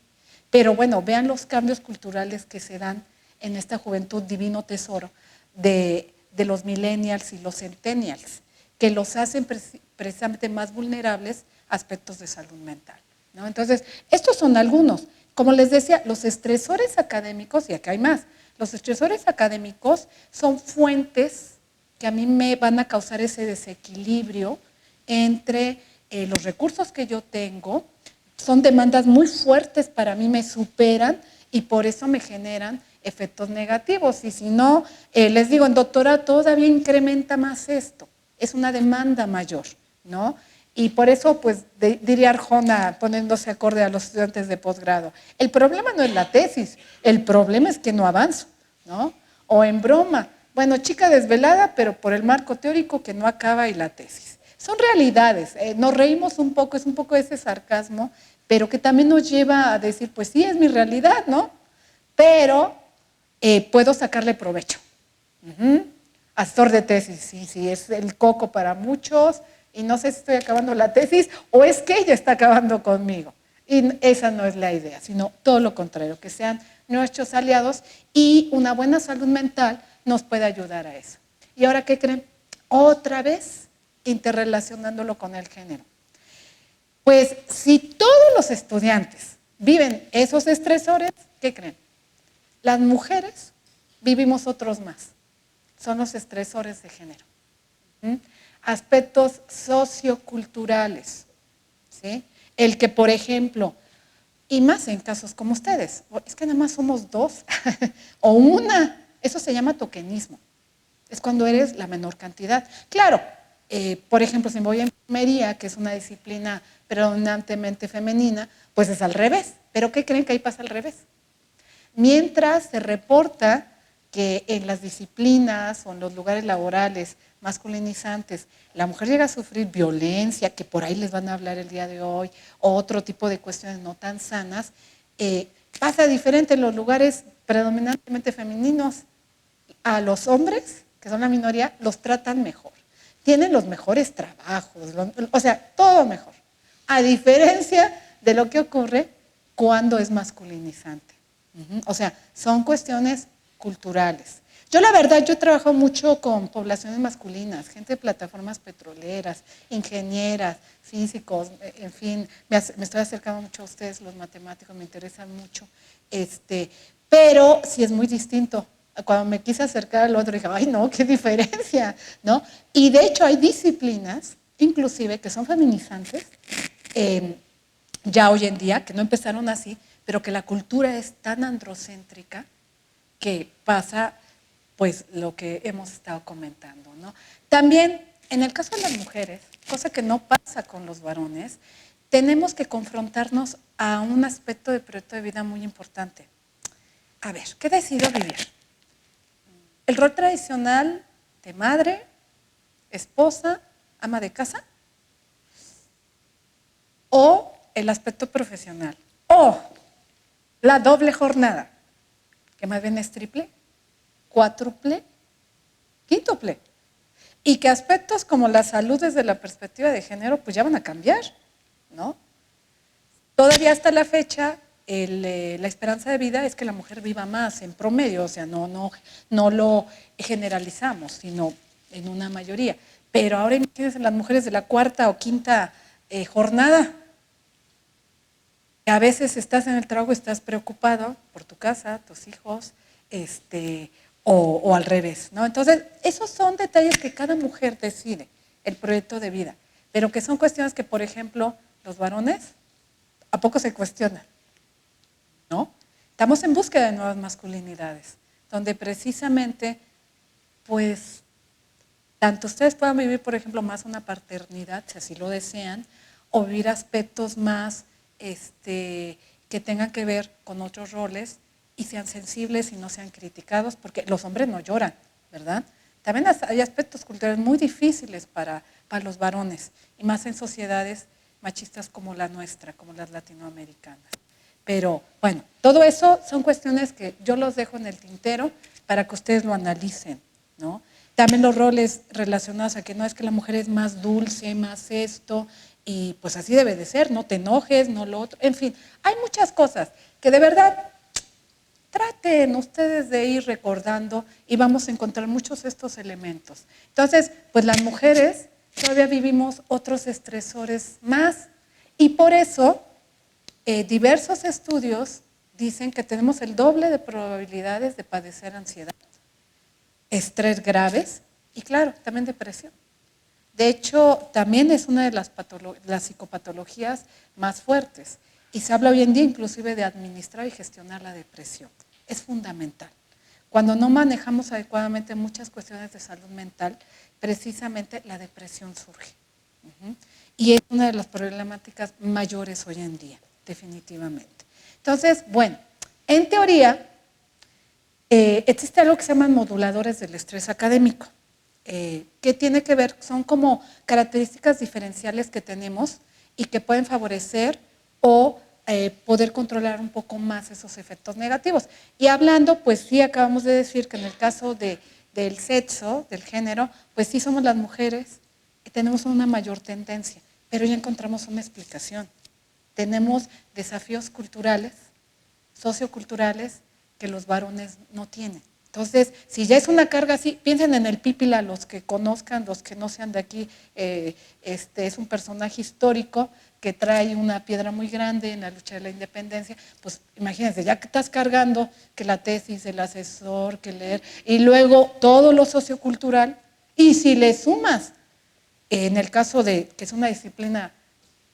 S3: pero bueno, vean los cambios culturales que se dan en esta juventud divino tesoro de los millennials y los centennials, que los hacen precisamente más vulnerables a aspectos de salud mental, ¿no? Entonces, estos son algunos. Como les decía, los estresores académicos, y acá hay más, los estresores académicos son fuentes que a mí me van a causar ese desequilibrio entre los recursos que yo tengo. Son demandas muy fuertes para mí, me superan y por eso me generan efectos negativos. Y si no, les digo, en doctorado todavía incrementa más esto, es una demanda mayor, ¿no? Y por eso, pues, diría Arjona, poniéndose acorde a los estudiantes de posgrado, el problema no es la tesis, el problema es que no avanzo, ¿no? O en broma, bueno, chica desvelada, pero por el marco teórico que no acaba y la tesis. Son realidades, nos reímos un poco, es un poco ese sarcasmo, pero que también nos lleva a decir, pues sí, es mi realidad, ¿no? Pero puedo sacarle provecho. Asesor de tesis, sí, es el coco para muchos, y no sé si estoy acabando la tesis o es que ella está acabando conmigo. Y esa no es la idea, sino todo lo contrario, que sean nuestros aliados, y una buena salud mental nos puede ayudar a eso. ¿Y ahora qué creen? Otra vez interrelacionándolo con el género. Pues si todos los estudiantes viven esos estresores, ¿qué creen? Las mujeres vivimos otros más. Son los estresores de género. Aspectos socioculturales, ¿sí? El que, por ejemplo, y más en casos como ustedes, es que nada más somos 2 o una, eso se llama tokenismo. Es cuando eres la menor cantidad. Claro, por ejemplo, si me voy a enfermería, que es una disciplina predominantemente femenina, pues es al revés. ¿Pero qué creen que ahí pasa al revés? Mientras se reporta que en las disciplinas o en los lugares laborales masculinizantes, la mujer llega a sufrir violencia, que por ahí les van a hablar el día de hoy, o otro tipo de cuestiones no tan sanas, pasa diferente en los lugares predominantemente femeninos. A los hombres, que son la minoría, los tratan mejor. Tienen los mejores trabajos, o sea, todo mejor. A diferencia de lo que ocurre cuándo es masculinizante. O sea, son cuestiones culturales. Yo la verdad, yo trabajo mucho con poblaciones masculinas, gente de plataformas petroleras, ingenieras, físicos, en fin, me estoy acercando mucho a ustedes, los matemáticos, me interesan mucho, pero sí es muy distinto. Cuando me quise acercar al otro, dije, ay no, qué diferencia, ¿no? Y de hecho hay disciplinas, inclusive, que son feminizantes, ya hoy en día, que no empezaron así, pero que la cultura es tan androcéntrica que pasa pues lo que hemos estado comentando, ¿no? También, en el caso de las mujeres, cosa que no pasa con los varones, tenemos que confrontarnos a un aspecto del proyecto de vida muy importante. A ver, ¿qué decido vivir? ¿El rol tradicional de madre, esposa, ama de casa? ¿O el aspecto profesional? ¿O la doble jornada, que más bien es triple, cuádruple, quíntuple? Y que aspectos como la salud desde la perspectiva de género pues ya van a cambiar, ¿no? Todavía hasta la fecha la esperanza de vida es que la mujer viva más en promedio, o sea, no lo generalizamos, sino en una mayoría. Pero ahora imagínense las mujeres de la cuarta o quinta jornada. A veces estás en el trabajo, estás preocupado por tu casa, tus hijos, o al revés, ¿no? Entonces, esos son detalles que cada mujer decide, el proyecto de vida, pero que son cuestiones que, por ejemplo, los varones, ¿a poco se cuestionan? ¿No? Estamos en búsqueda de nuevas masculinidades, donde precisamente, pues, tanto ustedes puedan vivir, por ejemplo, más una paternidad, si así lo desean, o vivir aspectos más que tengan que ver con otros roles y sean sensibles y no sean criticados, porque los hombres no lloran, ¿verdad? También hay aspectos culturales muy difíciles para los varones, y más en sociedades machistas como la nuestra, como las latinoamericanas. Pero bueno, todo eso son cuestiones que yo los dejo en el tintero para que ustedes lo analicen, ¿no? También los roles relacionados a que no es que la mujer es más dulce, más esto, y pues así debe de ser, no te enojes, no lo otro, en fin, hay muchas cosas que de verdad traten ustedes de ir recordando y vamos a encontrar muchos de estos elementos. Entonces, pues las mujeres todavía vivimos otros estresores más y por eso diversos estudios dicen que tenemos el doble de probabilidades de padecer ansiedad, estrés graves y claro, también depresión. De hecho, también es una de las psicopatologías más fuertes y se habla hoy en día inclusive de administrar y gestionar la depresión. Es fundamental. Cuando no manejamos adecuadamente muchas cuestiones de salud mental, precisamente la depresión surge. Y es una de las problemáticas mayores hoy en día, definitivamente. Entonces, bueno, en teoría, existe algo que se llaman moduladores del estrés académico. Que tiene que ver, son como características diferenciales que tenemos y que pueden favorecer o poder controlar un poco más esos efectos negativos. Y hablando, pues sí, acabamos de decir que en el caso del sexo, del género, pues sí somos las mujeres y tenemos una mayor tendencia, pero ya encontramos una explicación. Tenemos desafíos culturales, socioculturales, que los varones no tienen. Entonces, si ya es una carga así, piensen en el Pípila, los que conozcan, los que no sean de aquí, es un personaje histórico que trae una piedra muy grande en la lucha de la independencia, pues imagínense, ya que estás cargando que la tesis, el asesor, que leer, y luego todo lo sociocultural, y si le sumas, en el caso de que es una disciplina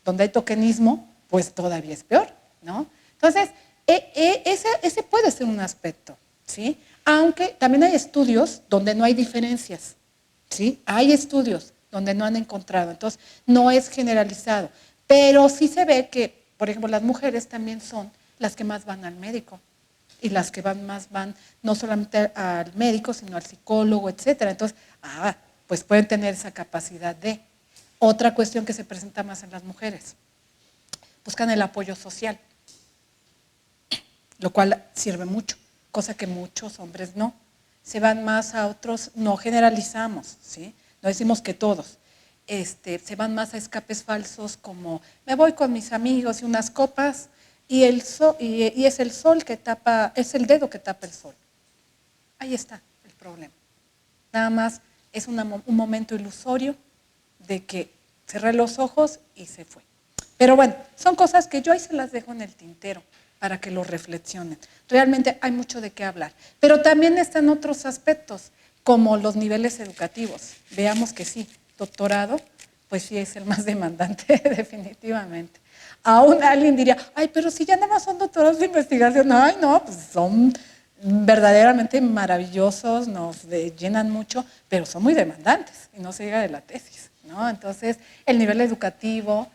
S3: donde hay tokenismo, pues todavía es peor, ¿no? Entonces, ese puede ser un aspecto, ¿sí? Aunque también hay estudios donde no hay diferencias, ¿sí? Hay estudios donde no han encontrado, entonces no es generalizado, pero sí se ve que, por ejemplo, las mujeres también son las que más van al médico y las que más van no solamente al médico, sino al psicólogo, etcétera. Entonces, pues pueden tener esa capacidad de. Otra cuestión que se presenta más en las mujeres, buscan el apoyo social, lo cual sirve mucho, cosa que muchos hombres no. Se van más a otros, no generalizamos, ¿sí? No decimos que todos. Se van más a escapes falsos como me voy con mis amigos y unas copas y es el sol que tapa, es el dedo que tapa el sol. Ahí está el problema. Nada más es un momento ilusorio de que cerré los ojos y se fue. Pero bueno, son cosas que yo ahí se las dejo en el tintero para que lo reflexionen. Realmente hay mucho de qué hablar. Pero también están otros aspectos, como los niveles educativos. Veamos que sí, doctorado, pues sí es el más demandante, definitivamente. Aún alguien diría, ay, pero si ya nada más son doctorados de investigación, ay, no, pues son verdaderamente maravillosos, nos llenan mucho, pero son muy demandantes, y no se diga de la tesis, ¿no? Entonces, el nivel educativo,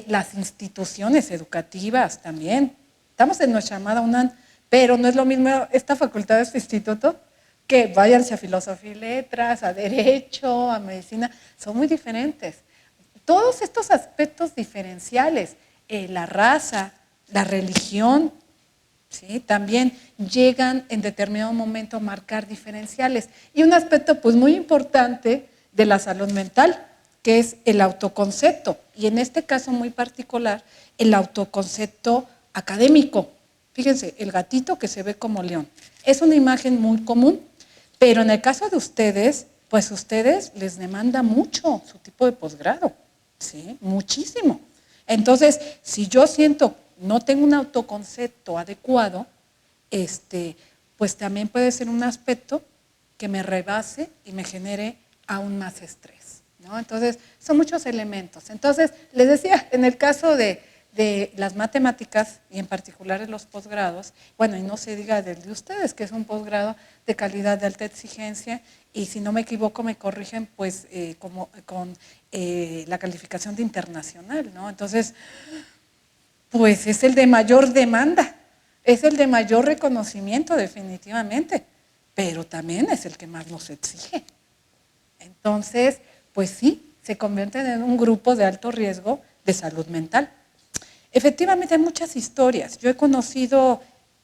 S3: las instituciones educativas también. Estamos en nuestra amada UNAM, pero no es lo mismo esta facultad, este instituto, que váyanse a filosofía y letras, a derecho, a medicina, son muy diferentes. Todos estos aspectos diferenciales, la raza, la religión, ¿sí? También llegan en determinado momento a marcar diferenciales. Y un aspecto pues muy importante de la salud mental, que es el autoconcepto, y en este caso muy particular, el autoconcepto académico. Fíjense, el gatito que se ve como león. Es una imagen muy común, pero en el caso de ustedes, pues ustedes les demanda mucho su tipo de posgrado, ¿sí? Muchísimo. Entonces, si yo siento no tengo un autoconcepto adecuado, pues también puede ser un aspecto que me rebase y me genere aún más estrés, ¿no? Entonces, son muchos elementos. Entonces, les decía, en el caso de las matemáticas y en particular de los posgrados, bueno, y no se diga del de ustedes, que es un posgrado de calidad de alta exigencia, y si no me equivoco me corrigen, pues con la calificación de internacional, ¿no? Entonces, pues es el de mayor demanda, es el de mayor reconocimiento definitivamente, pero también es el que más nos exige. Entonces, pues sí, se convierten en un grupo de alto riesgo de salud mental. Efectivamente hay muchas historias. Yo he conocido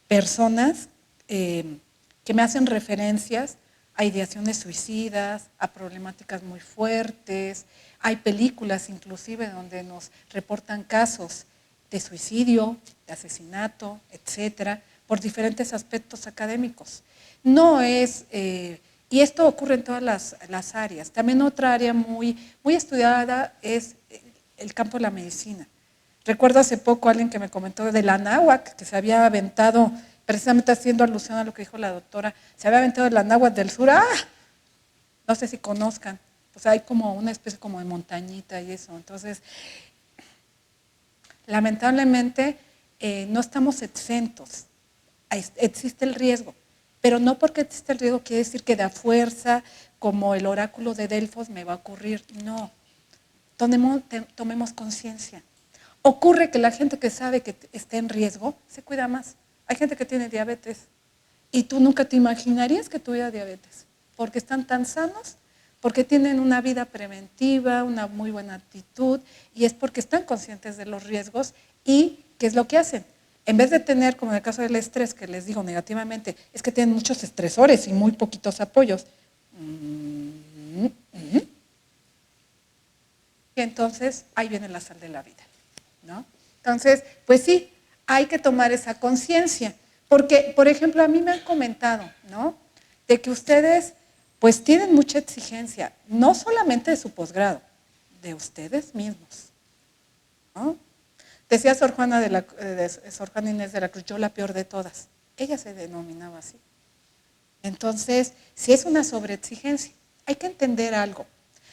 S3: personas que me hacen referencias a ideaciones suicidas, a problemáticas muy fuertes. Hay películas inclusive donde nos reportan casos de suicidio, de asesinato, etcétera, por diferentes aspectos académicos. No es, y esto ocurre en todas las áreas. También otra área muy estudiada es el campo de la medicina. Recuerdo hace poco alguien que me comentó de la náhuatl, que se había aventado, precisamente haciendo alusión a lo que dijo la doctora, se había aventado de la náhuatl del sur. ¡Ah! No sé si conozcan, pues hay como una especie como de montañita y eso. Entonces, lamentablemente no estamos exentos, existe el riesgo, pero no porque existe el riesgo quiere decir que de a fuerza, como el oráculo de Delfos, me va a ocurrir. No, tomemos conciencia. Ocurre que la gente que sabe que está en riesgo se cuida más. Hay gente que tiene diabetes y tú nunca te imaginarías que tuviera diabetes, porque están tan sanos, porque tienen una vida preventiva, una muy buena actitud, y es porque están conscientes de los riesgos. ¿Y qué es lo que hacen? En vez de tener, como en el caso del estrés, que les digo negativamente, es que tienen muchos estresores y muy poquitos apoyos. Y entonces ahí viene la sal de la vida, ¿no? Entonces, pues sí, hay que tomar esa conciencia. Porque, por ejemplo, a mí me han comentado, ¿no? De que ustedes pues tienen mucha exigencia, no solamente de su posgrado, de ustedes mismos, ¿no? Decía Sor Juana Inés de la Cruz, yo la peor de todas. Ella se denominaba así. Entonces, si es una sobreexigencia, hay que entender algo.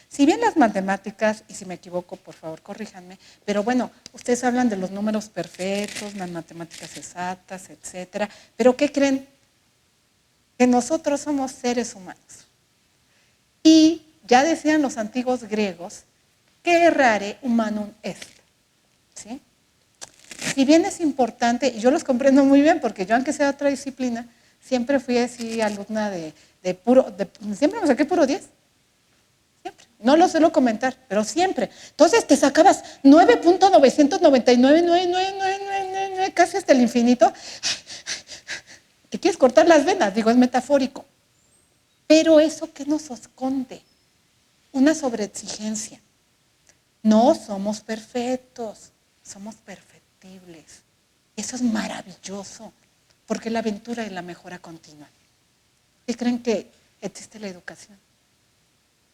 S3: Si bien las matemáticas, y si me equivoco, por favor, corríjanme, pero bueno, ustedes hablan de los números perfectos, las matemáticas exactas, etcétera, pero ¿qué creen? Que nosotros somos seres humanos. Y ya decían los antiguos griegos, que errare humanum est, ¿sí? Si bien es importante, y yo los comprendo muy bien, porque yo aunque sea otra disciplina, siempre fui así alumna siempre me saqué puro 10. Siempre. No lo suelo comentar, pero siempre. Entonces te sacabas 9.999, casi hasta el infinito. Te quieres cortar las venas, digo, es metafórico. Pero eso ¿qué nos esconde? Una sobreexigencia. No somos perfectos, somos perfectibles. Eso es maravilloso, porque la aventura es la mejora continua. ¿Y creen que existe la educación?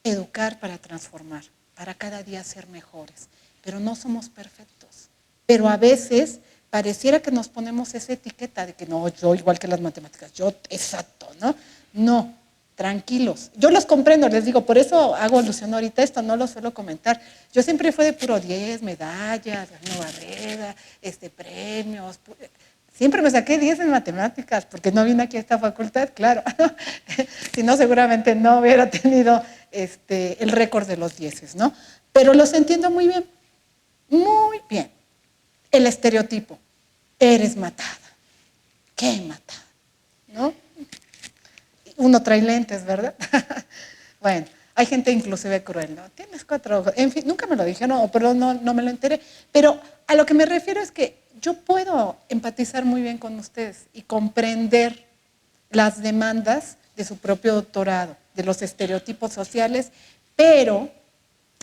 S3: Educar para transformar, para cada día ser mejores. Pero no somos perfectos. Pero a veces pareciera que nos ponemos esa etiqueta de que no, yo igual que las matemáticas, yo exacto, ¿no? No, tranquilos. Yo los comprendo, les digo, por eso hago alusión ahorita a esto, no lo suelo comentar. Yo siempre fui de puro 10, medallas, nueva barrera, premios. Siempre me saqué 10 en matemáticas, porque no vine aquí a esta facultad, claro. Si no, seguramente no hubiera tenido el récord de los 10, ¿no? Pero los entiendo muy bien, muy bien. El estereotipo, eres matada. ¿Qué matada? ¿No? Uno trae lentes, ¿verdad? Bueno, hay gente inclusive cruel, ¿no? Tienes 4 ojos. En fin, nunca me lo dijeron, pero no me lo enteré. Pero a lo que me refiero es que yo puedo empatizar muy bien con ustedes y comprender las demandas de su propio doctorado, de los estereotipos sociales, pero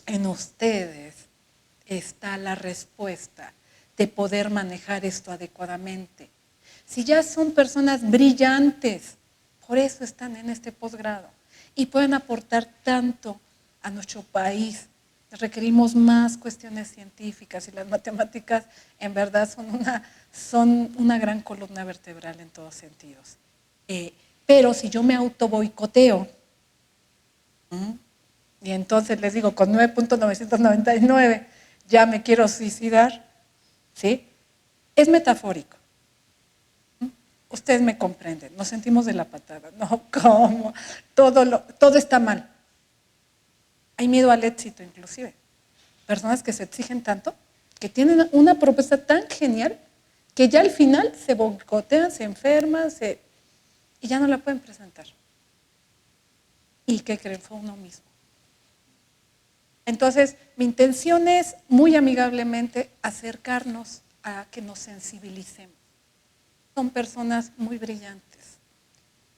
S3: en ustedes está la respuesta de poder manejar esto adecuadamente. Si ya son personas brillantes, por eso están en este posgrado y pueden aportar tanto a nuestro país. Requerimos más cuestiones científicas y las matemáticas en verdad son una gran columna vertebral en todos sentidos. Pero si yo me auto boicoteo, y entonces les digo, con 9.999 ya me quiero suicidar, ¿sí? Es metafórico. Ustedes me comprenden, nos sentimos de la patada, no, ¿cómo? Todo está mal. Hay miedo al éxito inclusive. Personas que se exigen tanto, que tienen una propuesta tan genial, que ya al final se boicotean, se enferman, y ya no la pueden presentar. ¿Y qué creen? Fue uno mismo. Entonces, mi intención es muy amigablemente acercarnos a que nos sensibilicemos. Son personas muy brillantes.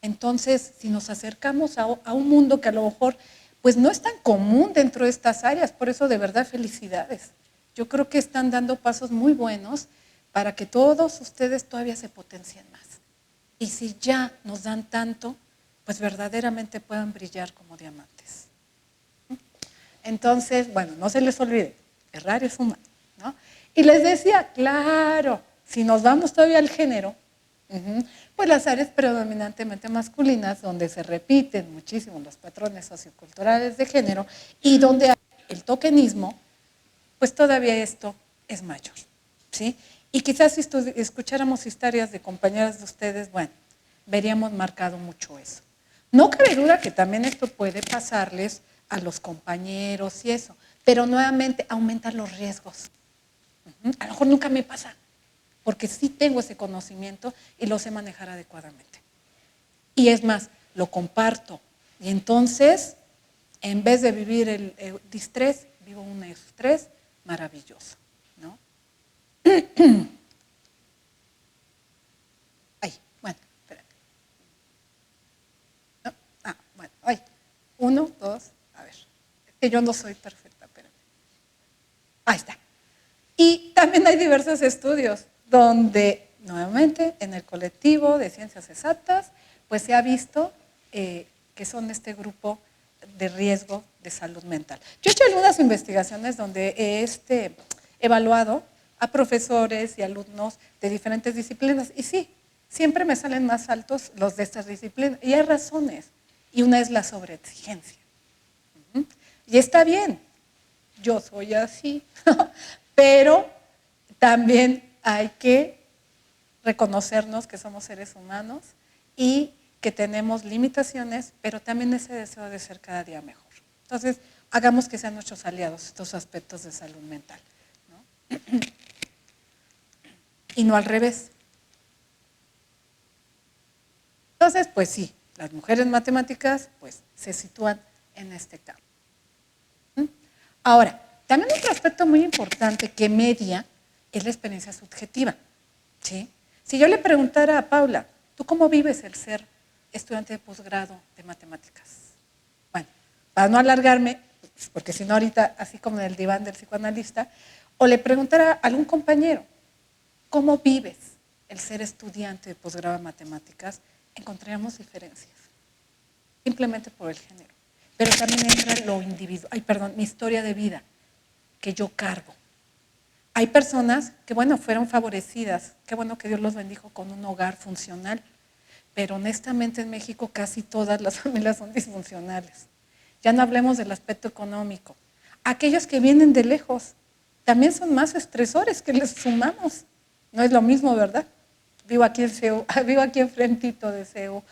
S3: Entonces, si nos acercamos a un mundo que a lo mejor pues no es tan común dentro de estas áreas, por eso de verdad felicidades. Yo creo que están dando pasos muy buenos para que todos ustedes todavía se potencien más. Y si ya nos dan tanto, pues verdaderamente puedan brillar como diamantes. Entonces, bueno, no se les olvide, errar es humano, ¿no? Y les decía, claro, si nos vamos todavía al género, pues las áreas predominantemente masculinas, donde se repiten muchísimo los patrones socioculturales de género y donde hay el tokenismo, pues todavía esto es mayor, ¿sí? Y quizás si escucháramos historias de compañeras de ustedes, bueno, veríamos marcado mucho eso. No cabe duda que también esto puede pasarles a los compañeros y eso, pero nuevamente aumenta los riesgos. A lo mejor nunca me pasa, porque sí tengo ese conocimiento y lo sé manejar adecuadamente. Y es más, lo comparto. Y entonces, en vez de vivir el distrés, vivo un estrés maravilloso, ¿no? Ay, bueno, espérate. No, bueno, ay. 1, 2, a ver. Es que yo no soy perfecta, pero ahí está. Y también hay diversos estudios donde, nuevamente, en el colectivo de ciencias exactas, pues se ha visto que son este grupo de riesgo de salud mental. Yo he hecho algunas investigaciones donde he evaluado a profesores y alumnos de diferentes disciplinas, y sí, siempre me salen más altos los de estas disciplinas, y hay razones, y una es la sobreexigencia. Y está bien, yo soy así, pero también hay que reconocernos que somos seres humanos y que tenemos limitaciones, pero también ese deseo de ser cada día mejor. Entonces, hagamos que sean nuestros aliados estos aspectos de salud mental, ¿no? Y no al revés. Entonces, pues sí, las mujeres matemáticas pues, se sitúan en este campo. Ahora, también otro aspecto muy importante que media es la experiencia subjetiva, ¿sí? Si yo le preguntara a Paula, ¿tú cómo vives el ser estudiante de posgrado de matemáticas? Bueno, para no alargarme, porque si no ahorita, así como en el diván del psicoanalista, o le preguntara a algún compañero, cómo vives el ser estudiante de posgrado en matemáticas, encontraríamos diferencias, simplemente por el género. Pero también entra lo individual, mi historia de vida que yo cargo. Hay personas que, bueno, fueron favorecidas, qué bueno que Dios los bendijo con un hogar funcional, pero honestamente en México casi todas las familias son disfuncionales. Ya no hablemos del aspecto económico. Aquellos que vienen de lejos también son más estresores que les sumamos. No es lo mismo, ¿verdad? Vivo aquí en CEU, vivo aquí enfrentito de CEU,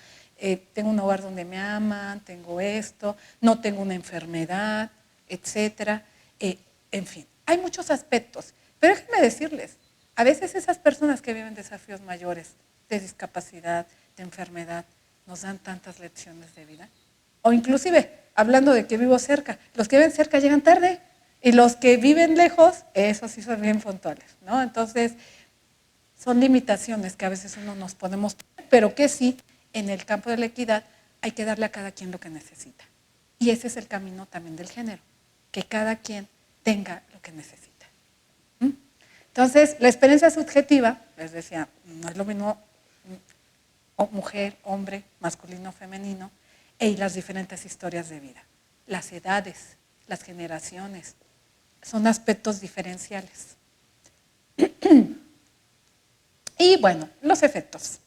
S3: tengo un hogar donde me aman, tengo esto, no tengo una enfermedad, etcétera. En fin, hay muchos aspectos. Pero déjenme decirles, a veces esas personas que viven desafíos mayores, de discapacidad, de enfermedad, nos dan tantas lecciones de vida. O inclusive, hablando de que vivo cerca, los que viven cerca llegan tarde y los que viven lejos, esos sí son bien puntuales, ¿no? Entonces, son limitaciones que a veces uno nos podemos poner, pero que sí, en el campo de la equidad hay que darle a cada quien lo que necesita. Y ese es el camino también del género, que cada quien tenga lo que necesita. Entonces, la experiencia subjetiva, les decía, no es lo mismo mujer, hombre, masculino, femenino, y las diferentes historias de vida. Las edades, las generaciones, son aspectos diferenciales. Y bueno, los efectos.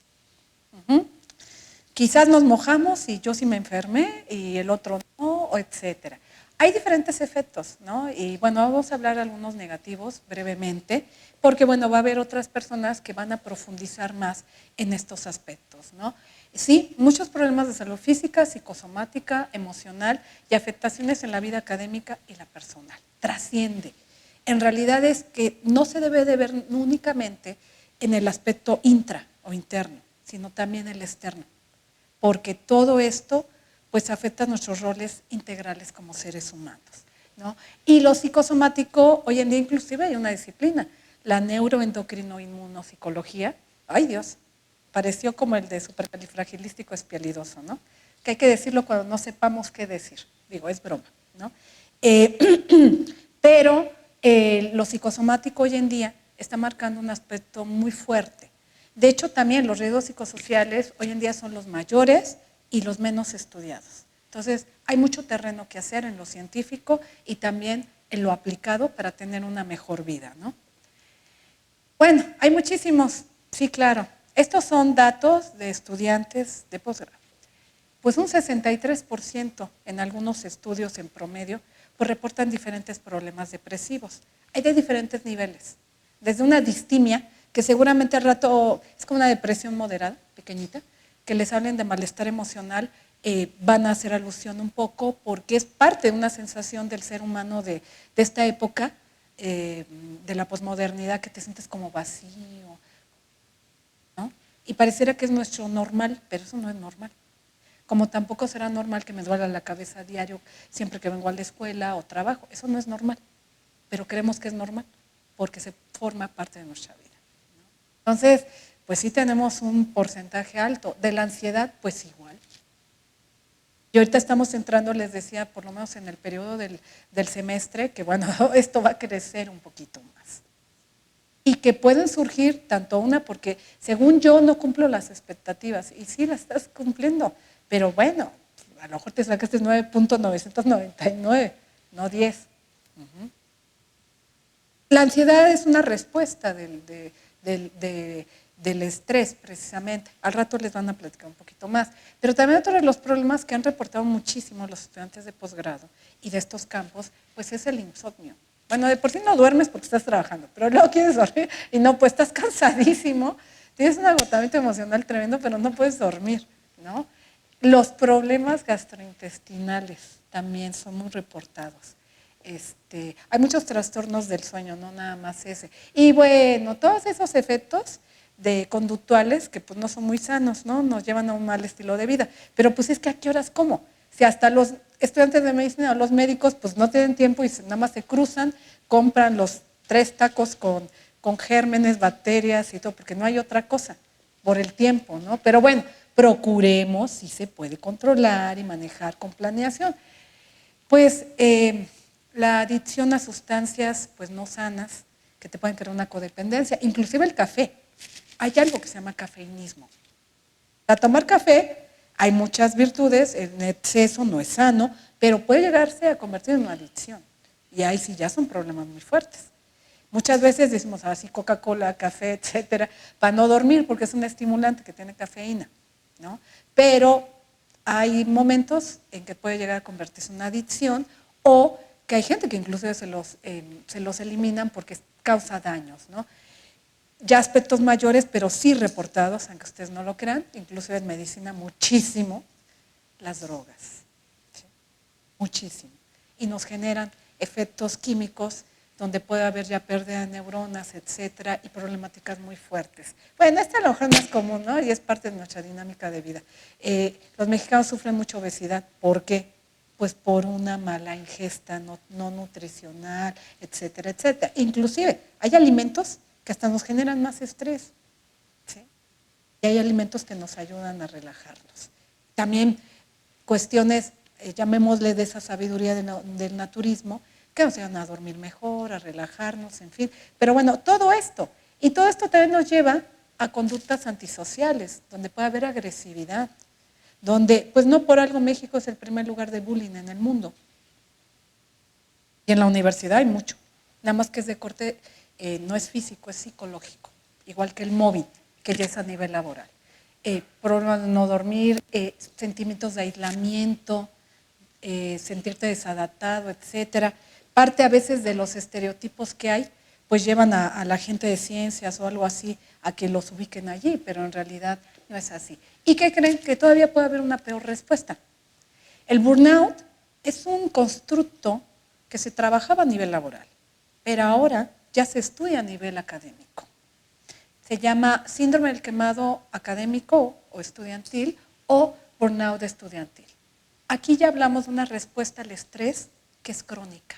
S3: Quizás nos mojamos y yo sí me enfermé y el otro no, etcétera. Hay diferentes efectos, ¿no? Y bueno, vamos a hablar de algunos negativos brevemente, porque bueno, va a haber otras personas que van a profundizar más en estos aspectos, ¿no? Sí, muchos problemas de salud física, psicosomática, emocional y afectaciones en la vida académica y la personal. Trasciende. En realidad es que no se debe de ver únicamente en el aspecto intra o interno, sino también el externo, porque todo esto pues afecta nuestros roles integrales como seres humanos, ¿no? Y lo psicosomático, hoy en día inclusive hay una disciplina, la neuroendocrino-inmunopsicología, ay Dios, pareció como el de supercalifragilístico espialidoso, ¿no? Que hay que decirlo cuando no sepamos qué decir, digo, es broma, ¿no? Pero lo psicosomático hoy en día está marcando un aspecto muy fuerte. De hecho, también los riesgos psicosociales hoy en día son los mayores y los menos estudiados. Entonces, hay mucho terreno que hacer en lo científico y también en lo aplicado para tener una mejor vida, ¿no? Bueno, hay muchísimos, sí, claro. Estos son datos de estudiantes de posgrado. Pues un 63% en algunos estudios en promedio pues reportan diferentes problemas depresivos. Hay de diferentes niveles, desde una distimia, que seguramente al rato es como una depresión moderada, pequeñita, que les hablen de malestar emocional, van a hacer alusión un poco porque es parte de una sensación del ser humano de esta época, de la posmodernidad, que te sientes como vacío, ¿no? Y pareciera que es nuestro normal, pero eso no es normal. Como tampoco será normal que me duela la cabeza a diario siempre que vengo a la escuela o trabajo. Eso no es normal, pero creemos que es normal porque se forma parte de nuestra vida, ¿no? Entonces, pues sí tenemos un porcentaje alto. De la ansiedad, pues igual. Y ahorita estamos entrando, les decía, por lo menos en el periodo del semestre, que bueno, esto va a crecer un poquito más. Y que pueden surgir tanto porque según yo no cumplo las expectativas, y sí las estás cumpliendo, pero bueno, a lo mejor te sacaste 9.999, no 10. La ansiedad es una respuesta del estrés, precisamente. Al rato les van a platicar un poquito más. Pero también otro de los problemas que han reportado muchísimo los estudiantes de posgrado y de estos campos, pues es el insomnio. Bueno, de por sí no duermes porque estás trabajando, pero luego quieres dormir y no, pues estás cansadísimo, tienes un agotamiento emocional tremendo, pero no puedes dormir, ¿no? Los problemas gastrointestinales también son muy reportados. Hay muchos trastornos del sueño, no nada más ese. Y bueno, todos esos efectos conductuales que pues no son muy sanos, ¿no? Nos llevan a un mal estilo de vida. Pero pues es que ¿a qué horas cómo? Si hasta los estudiantes de medicina o los médicos pues no tienen tiempo y nada más se cruzan, compran los 3 tacos con gérmenes, bacterias y todo, porque no hay otra cosa por el tiempo, ¿no? Pero bueno, procuremos si se puede controlar y manejar con planeación. Pues la adicción a sustancias pues no sanas, que te pueden crear una codependencia, inclusive el café. Hay algo que se llama cafeinismo. Para tomar café hay muchas virtudes, en exceso no es sano, pero puede llegarse a convertir en una adicción. Y ahí sí ya son problemas muy fuertes. Muchas veces decimos así Coca-Cola, café, etcétera, para no dormir porque es un estimulante que tiene cafeína, ¿no? Pero hay momentos en que puede llegar a convertirse en una adicción o que hay gente que incluso se los eliminan porque causa daños, ¿no? Ya aspectos mayores, pero sí reportados, aunque ustedes no lo crean, incluso en medicina muchísimo, las drogas, ¿sí? Muchísimo. Y nos generan efectos químicos donde puede haber ya pérdida de neuronas, etcétera, y problemáticas muy fuertes. Bueno, esta a lo mejor no es común, ¿no? Y es parte de nuestra dinámica de vida. Los mexicanos sufren mucha obesidad. ¿Por qué? Pues por una mala ingesta no nutricional, etcétera, etcétera. Inclusive, hay alimentos que hasta nos generan más estrés, ¿sí? Y hay alimentos que nos ayudan a relajarnos. También cuestiones, llamémosle de esa sabiduría del naturismo, que nos ayudan a dormir mejor, a relajarnos, en fin. Pero bueno, todo esto, y todo esto también nos lleva a conductas antisociales, donde puede haber agresividad, donde, pues no por algo México es el primer lugar de bullying en el mundo. Y en la universidad hay mucho, nada más que es de corte, no es físico, es psicológico, igual que el mobbing, que ya es a nivel laboral. Problemas de no dormir, sentimientos de aislamiento, sentirte desadaptado, etcétera. Parte a veces de los estereotipos que hay, pues llevan a la gente de ciencias o algo así a que los ubiquen allí, pero en realidad no es así. ¿Y qué creen? Que todavía puede haber una peor respuesta. El burnout es un constructo que se trabajaba a nivel laboral, pero ahora ya se estudia a nivel académico. Se llama síndrome del quemado académico o estudiantil o burnout estudiantil. Aquí ya hablamos de una respuesta al estrés que es crónica.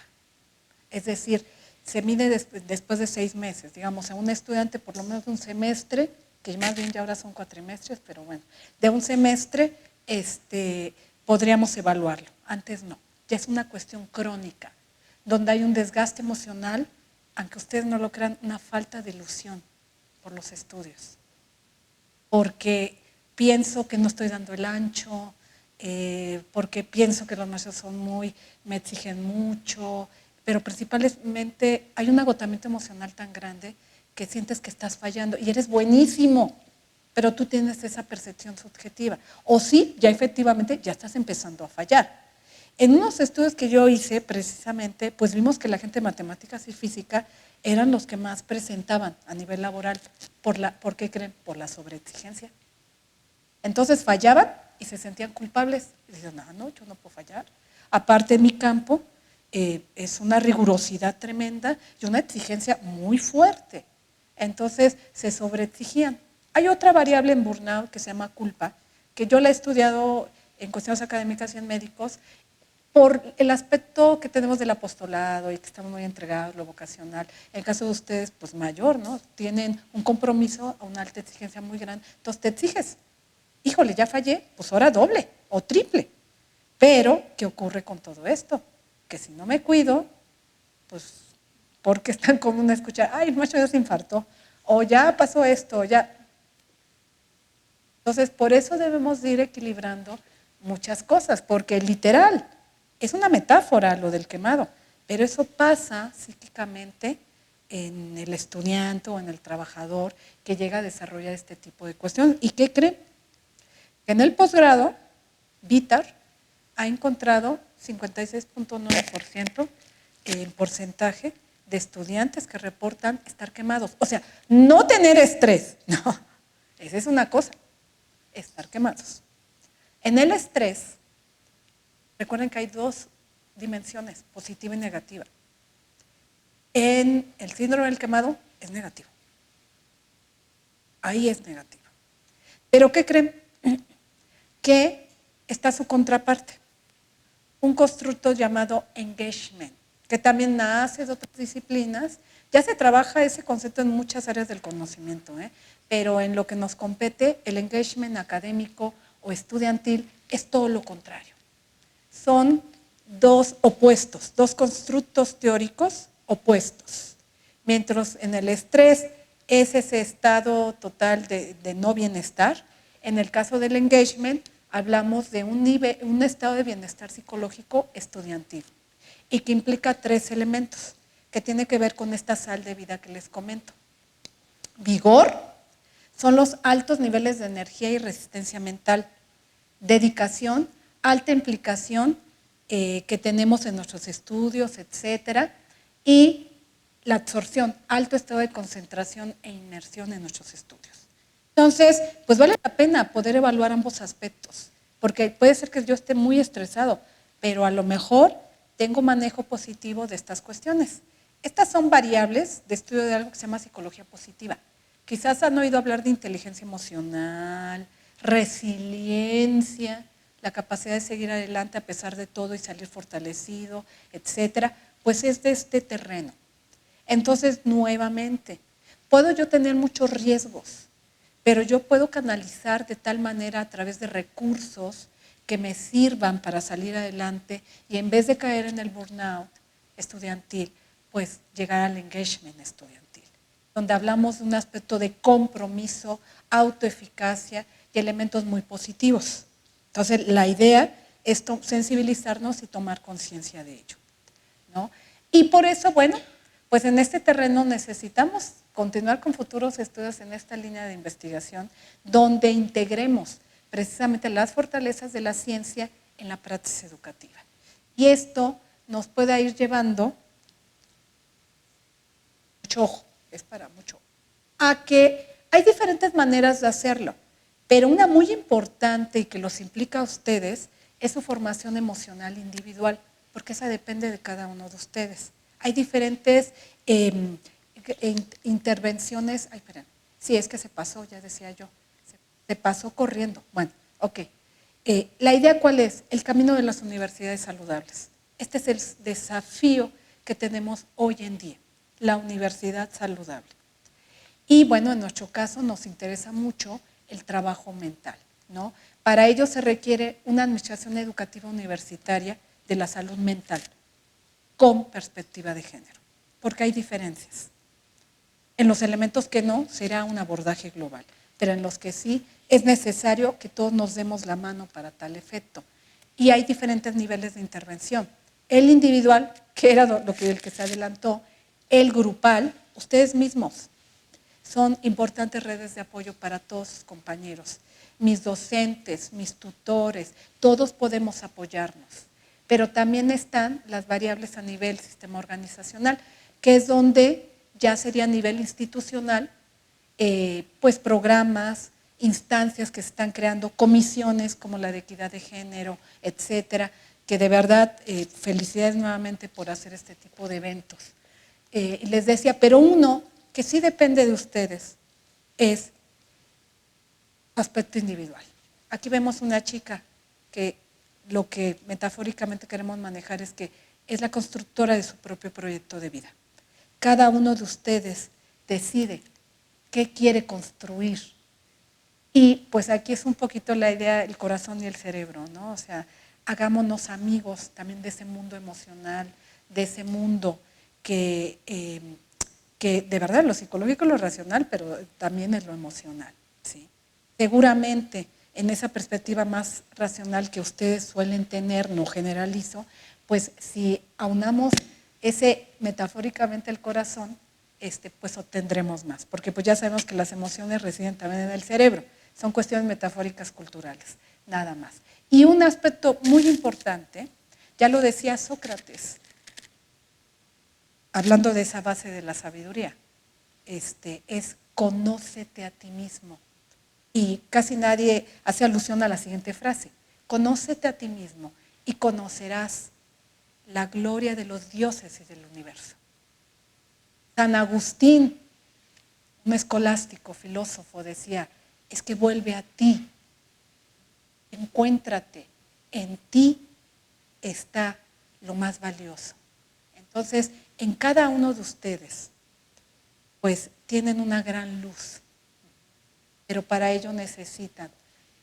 S3: Es decir, se mide después de 6 meses. Digamos, en un estudiante por lo menos de un semestre, que más bien ya ahora son cuatrimestres, pero bueno, de un semestre podríamos evaluarlo. Antes no. Ya es una cuestión crónica, donde hay un desgaste emocional, aunque ustedes no lo crean, una falta de ilusión por los estudios. Porque pienso que no estoy dando el ancho, porque pienso que los maestros me exigen mucho, pero principalmente hay un agotamiento emocional tan grande que sientes que estás fallando y eres buenísimo, pero tú tienes esa percepción subjetiva. O sí, ya efectivamente ya estás empezando a fallar. En unos estudios que yo hice precisamente, pues vimos que la gente de matemáticas y física eran los que más presentaban a nivel laboral. ¿Por qué creen? Por la sobreexigencia. Entonces fallaban y se sentían culpables. Y decían, no, yo no puedo fallar. Aparte, mi campo es una rigurosidad tremenda y una exigencia muy fuerte. Entonces se sobreexigían. Hay otra variable en burnout que se llama culpa, que yo la he estudiado en cuestiones académicas y en médicos, por el aspecto que tenemos del apostolado y que estamos muy entregados, lo vocacional. En el caso de ustedes, pues mayor, ¿no? Tienen un compromiso a una alta exigencia muy grande, entonces te exiges. Híjole, ya fallé, pues ahora doble o triple. Pero, ¿qué ocurre con todo esto? Que si no me cuido, pues, porque es tan común escuchar, ay, el maestro ya se infartó, o ya pasó esto, ya. Entonces, por eso debemos de ir equilibrando muchas cosas, porque literal, es una metáfora lo del quemado, pero eso pasa psíquicamente en el estudiante o en el trabajador que llega a desarrollar este tipo de cuestiones. ¿Y qué creen? Que en el posgrado, Vitar ha encontrado 56.9% en porcentaje de estudiantes que reportan estar quemados. O sea, no tener estrés, no, esa es una cosa, estar quemados. En el estrés, recuerden que hay 2 dimensiones, positiva y negativa. En el síndrome del quemado es negativo. Ahí es negativo. ¿Pero qué creen? Que está su contraparte. Un constructo llamado engagement, que también nace de otras disciplinas. Ya se trabaja ese concepto en muchas áreas del conocimiento, pero en lo que nos compete, el engagement académico o estudiantil es todo lo contrario. Son 2 opuestos, 2 constructos teóricos opuestos, Mientras en el estrés es ese estado total de no bienestar, en el caso del engagement hablamos de un estado de bienestar psicológico estudiantil y que implica 3 elementos que tiene que ver con esta sal de vida que les comento. Vigor, son los altos niveles de energía y resistencia mental. Dedicación, alta implicación que tenemos en nuestros estudios, etcétera. Y la absorción, alto estado de concentración e inmersión en nuestros estudios. Entonces, pues vale la pena poder evaluar ambos aspectos, porque puede ser que yo esté muy estresado, pero a lo mejor tengo manejo positivo de estas cuestiones. Estas son variables de estudio de algo que se llama psicología positiva. Quizás han oído hablar de inteligencia emocional, resiliencia, la capacidad de seguir adelante a pesar de todo y salir fortalecido, etcétera, pues es de este terreno. Entonces, nuevamente, puedo yo tener muchos riesgos, pero yo puedo canalizar de tal manera a través de recursos que me sirvan para salir adelante y en vez de caer en el burnout estudiantil, pues llegar al engagement estudiantil, donde hablamos de un aspecto de compromiso, autoeficacia y elementos muy positivos. Entonces, la idea es sensibilizarnos y tomar conciencia de ello, ¿no? Y por eso, bueno, pues en este terreno necesitamos continuar con futuros estudios en esta línea de investigación donde integremos precisamente las fortalezas de la ciencia en la práctica educativa. Y esto nos puede ir llevando, mucho ojo, es para mucho ojo, a que hay diferentes maneras de hacerlo, pero una muy importante y que los implica a ustedes es su formación emocional individual, porque esa depende de cada uno de ustedes. Hay diferentes intervenciones. Ay, esperen. Sí, es que se pasó, ya decía yo. Se pasó corriendo. Bueno, ok. ¿La idea cuál es? El camino de las universidades saludables. Este es el desafío que tenemos hoy en día, la universidad saludable. Y bueno, en nuestro caso nos interesa mucho el trabajo mental, ¿no? Para ello se requiere una administración educativa universitaria de la salud mental con perspectiva de género, porque hay diferencias. En los elementos que no, será un abordaje global, pero en los que sí, es necesario que todos nos demos la mano para tal efecto. Y hay diferentes niveles de intervención. El individual, que era el que se adelantó, el grupal, ustedes mismos. Son importantes redes de apoyo para todos sus compañeros. Mis docentes, mis tutores, todos podemos apoyarnos. Pero también están las variables a nivel sistema organizacional, que es donde ya sería a nivel institucional, pues programas, instancias que se están creando, comisiones como la de equidad de género, etcétera, que de verdad, felicidades nuevamente por hacer este tipo de eventos. Les decía, pero uno que sí depende de ustedes es aspecto individual. Aquí vemos una chica que lo que metafóricamente queremos manejar es que es la constructora de su propio proyecto de vida. Cada uno de ustedes decide qué quiere construir. Y pues aquí es un poquito la idea, el corazón y el cerebro, ¿no? O sea, hagámonos amigos también de ese mundo emocional, de ese mundo que de verdad lo psicológico es lo racional, pero también es lo emocional, ¿sí? Seguramente en esa perspectiva más racional que ustedes suelen tener, no generalizo, pues si aunamos ese metafóricamente el corazón, pues obtendremos más, porque pues ya sabemos que las emociones residen también en el cerebro, son cuestiones metafóricas culturales, nada más. Y un aspecto muy importante, ya lo decía Sócrates, hablando de esa base de la sabiduría, es conócete a ti mismo. Y casi nadie hace alusión a la siguiente frase, conócete a ti mismo y conocerás la gloria de los dioses y del universo. San Agustín, un escolástico, filósofo, decía, es que vuelve a ti, encuéntrate, en ti está lo más valioso. Entonces, en cada uno de ustedes, pues tienen una gran luz, pero para ello necesitan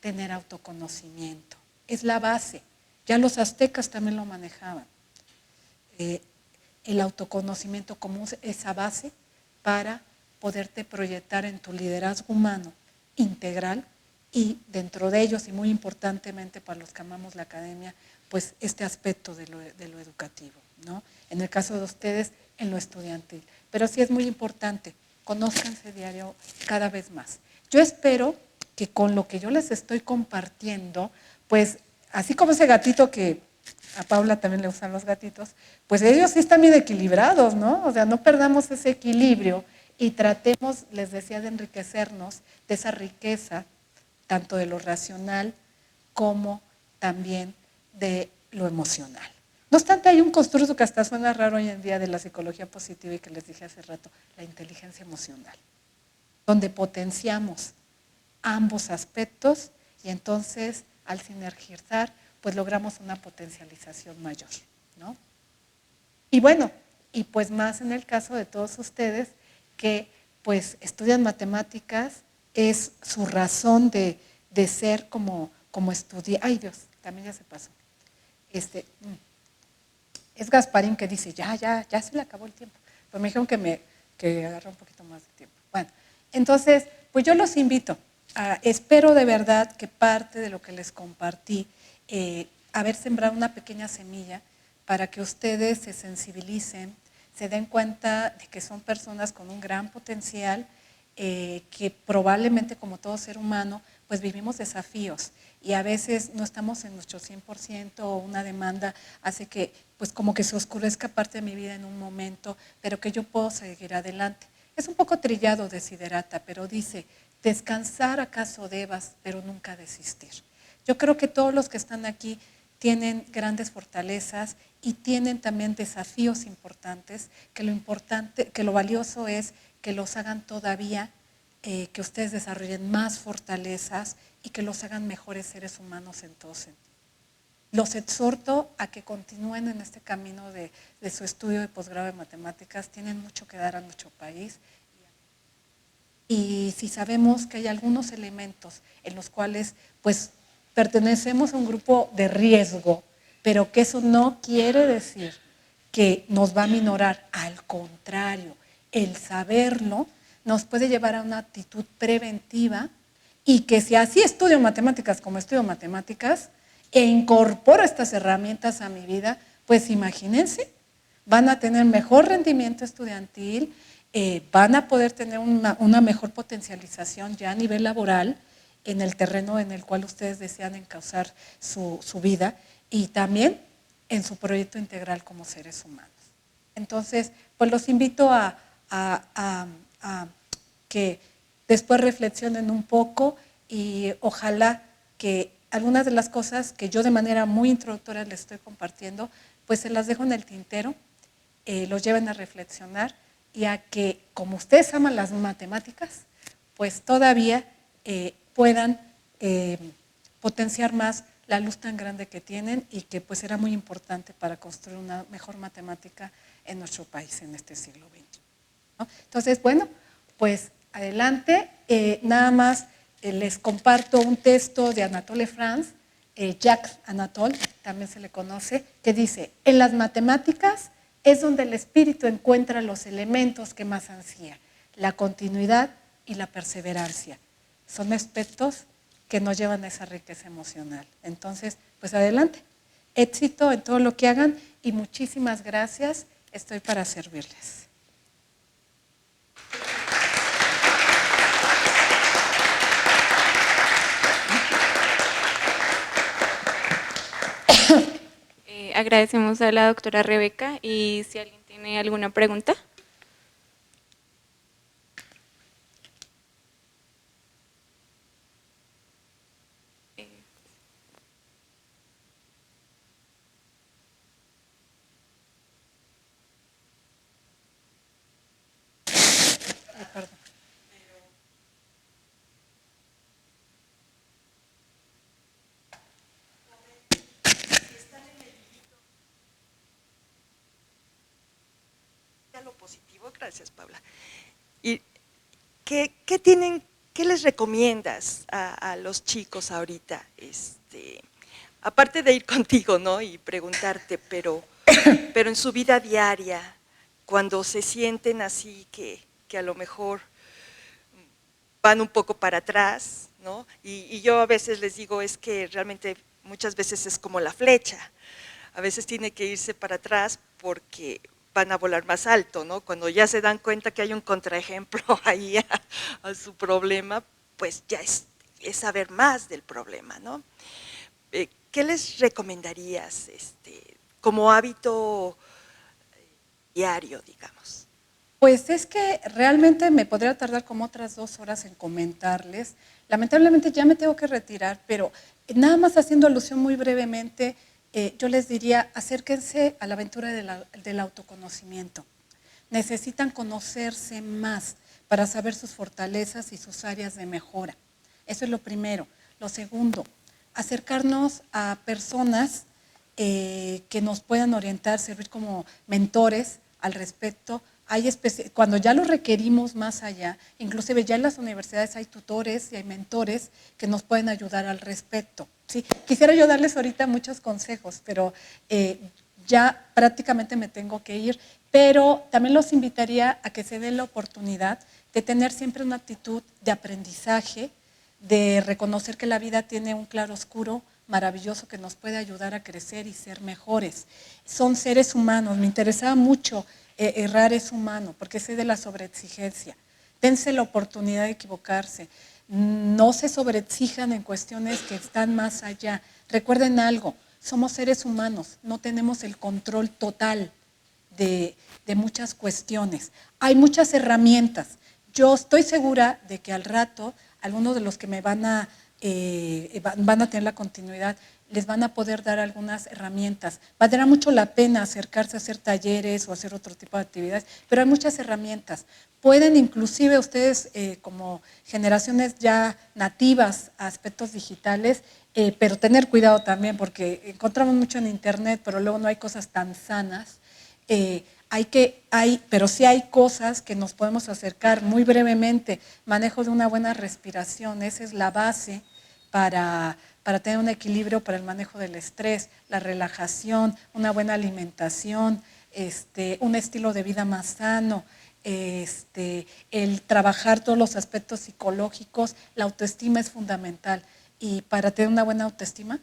S3: tener autoconocimiento. Es la base. Ya los aztecas también lo manejaban. El autoconocimiento como esa base para poderte proyectar en tu liderazgo humano integral y dentro de ellos, y muy importantemente para los que amamos la academia, pues este aspecto de lo educativo, ¿no? En el caso de ustedes, en lo estudiantil. Pero sí es muy importante, conózcanse diario cada vez más. Yo espero que con lo que yo les estoy compartiendo, pues así como ese gatito que a Paula también le gustan los gatitos, pues ellos sí están bien equilibrados, ¿no? O sea, no perdamos ese equilibrio y tratemos, les decía, de enriquecernos de esa riqueza, tanto de lo racional como también de lo emocional. No obstante, hay un constructo que hasta suena raro hoy en día de la psicología positiva y que les dije hace rato, la inteligencia emocional, donde potenciamos ambos aspectos y entonces al sinergizar pues logramos una potencialización mayor, ¿no? Y bueno, y pues más en el caso de todos ustedes que pues estudian matemáticas, es su razón de ser como estudiar. Ay Dios, también ya se pasó. Es Gasparín que dice, ya se le acabó el tiempo. Pero me dijeron que agarra un poquito más de tiempo. Bueno, entonces, pues yo los invito. Espero de verdad que parte de lo que les compartí, haber sembrado una pequeña semilla para que ustedes se sensibilicen, se den cuenta de que son personas con un gran potencial, que probablemente como todo ser humano, pues vivimos desafíos y a veces no estamos en nuestro 100% o una demanda hace que pues como que se oscurezca parte de mi vida en un momento, pero que yo puedo seguir adelante. Es un poco trillado desiderata, pero dice, descansar acaso debas, pero nunca desistir. Yo creo que todos los que están aquí tienen grandes fortalezas y tienen también desafíos importantes, que lo valioso es que los hagan todavía, que ustedes desarrollen más fortalezas y que los hagan mejores seres humanos en todo sentido. Los exhorto a que continúen en este camino de su estudio de posgrado de matemáticas, tienen mucho que dar a nuestro país. Y si sabemos que hay algunos elementos en los cuales pues pertenecemos a un grupo de riesgo, pero que eso no quiere decir que nos va a minorar, al contrario, el saberlo nos puede llevar a una actitud preventiva y que si así estudio matemáticas como estudio matemáticas e incorporo estas herramientas a mi vida, pues imagínense, van a tener mejor rendimiento estudiantil, van a poder tener una mejor potencialización ya a nivel laboral en el terreno en el cual ustedes desean encauzar su vida y también en su proyecto integral como seres humanos. Entonces, pues los invito a que después reflexionen un poco y ojalá que algunas de las cosas que yo de manera muy introductoria les estoy compartiendo, pues se las dejo en el tintero, los lleven a reflexionar y a que, como ustedes aman las matemáticas, pues todavía puedan potenciar más la luz tan grande que tienen y que pues será muy importante para construir una mejor matemática en nuestro país en este siglo XX, ¿no? Entonces, bueno, pues adelante. Nada más les comparto un texto de Anatole France, Jacques Anatole, también se le conoce, que dice, en las matemáticas es donde el espíritu encuentra los elementos que más ansía, la continuidad y la perseverancia. Son aspectos que nos llevan a esa riqueza emocional. Entonces, pues adelante. Éxito en todo lo que hagan y muchísimas gracias. Estoy para servirles.
S2: Agradecemos a la doctora Rebeca y si alguien tiene alguna pregunta.
S3: Perdón.
S4: Lo positivo, gracias Paula. ¿Y qué les recomiendas a los chicos ahorita? Aparte de ir contigo, ¿no? Y preguntarte, pero en su vida diaria, cuando se sienten así que que a lo mejor van un poco para atrás, ¿no? Y yo a veces les digo, es que realmente muchas veces es como la flecha, a veces tiene que irse para atrás porque van a volar más alto, ¿no? Cuando ya se dan cuenta que hay un contraejemplo ahí a su problema, pues ya es saber más del problema, ¿no? ¿Qué les recomendarías como hábito diario, digamos?
S3: Pues es que realmente me podría tardar como otras 2 horas en comentarles. Lamentablemente ya me tengo que retirar, pero nada más haciendo alusión muy brevemente, yo les diría, acérquense a la aventura del autoconocimiento. Necesitan conocerse más para saber sus fortalezas y sus áreas de mejora. Eso es lo primero. Lo segundo, acercarnos a personas que nos puedan orientar, servir como mentores al respecto. Cuando ya lo requerimos más allá, inclusive ya en las universidades hay tutores y hay mentores que nos pueden ayudar al respecto. ¿Sí? Quisiera yo darles ahorita muchos consejos, pero ya prácticamente me tengo que ir, pero también los invitaría a que se den la oportunidad de tener siempre una actitud de aprendizaje, de reconocer que la vida tiene un claroscuro maravilloso que nos puede ayudar a crecer y ser mejores. Son seres humanos, me interesaba mucho errar es humano, porque sé de la sobreexigencia. Dense la oportunidad de equivocarse, no se sobreexijan en cuestiones que están más allá. Recuerden algo, somos seres humanos, no tenemos el control total de muchas cuestiones. Hay muchas herramientas. Yo estoy segura de que al rato, algunos de los que me van a tener la continuidad, les van a poder dar algunas herramientas. Valdrá mucho la pena acercarse a hacer talleres o hacer otro tipo de actividades, pero hay muchas herramientas. Pueden inclusive ustedes, como generaciones ya nativas a aspectos digitales, pero tener cuidado también, porque encontramos mucho en internet, pero luego no hay cosas tan sanas. Pero sí hay cosas que nos podemos acercar muy brevemente. Manejo de una buena respiración, esa es la base para tener un equilibrio para el manejo del estrés, la relajación, una buena alimentación, un estilo de vida más sano, el trabajar todos los aspectos psicológicos. La autoestima es fundamental, y para tener una buena autoestima,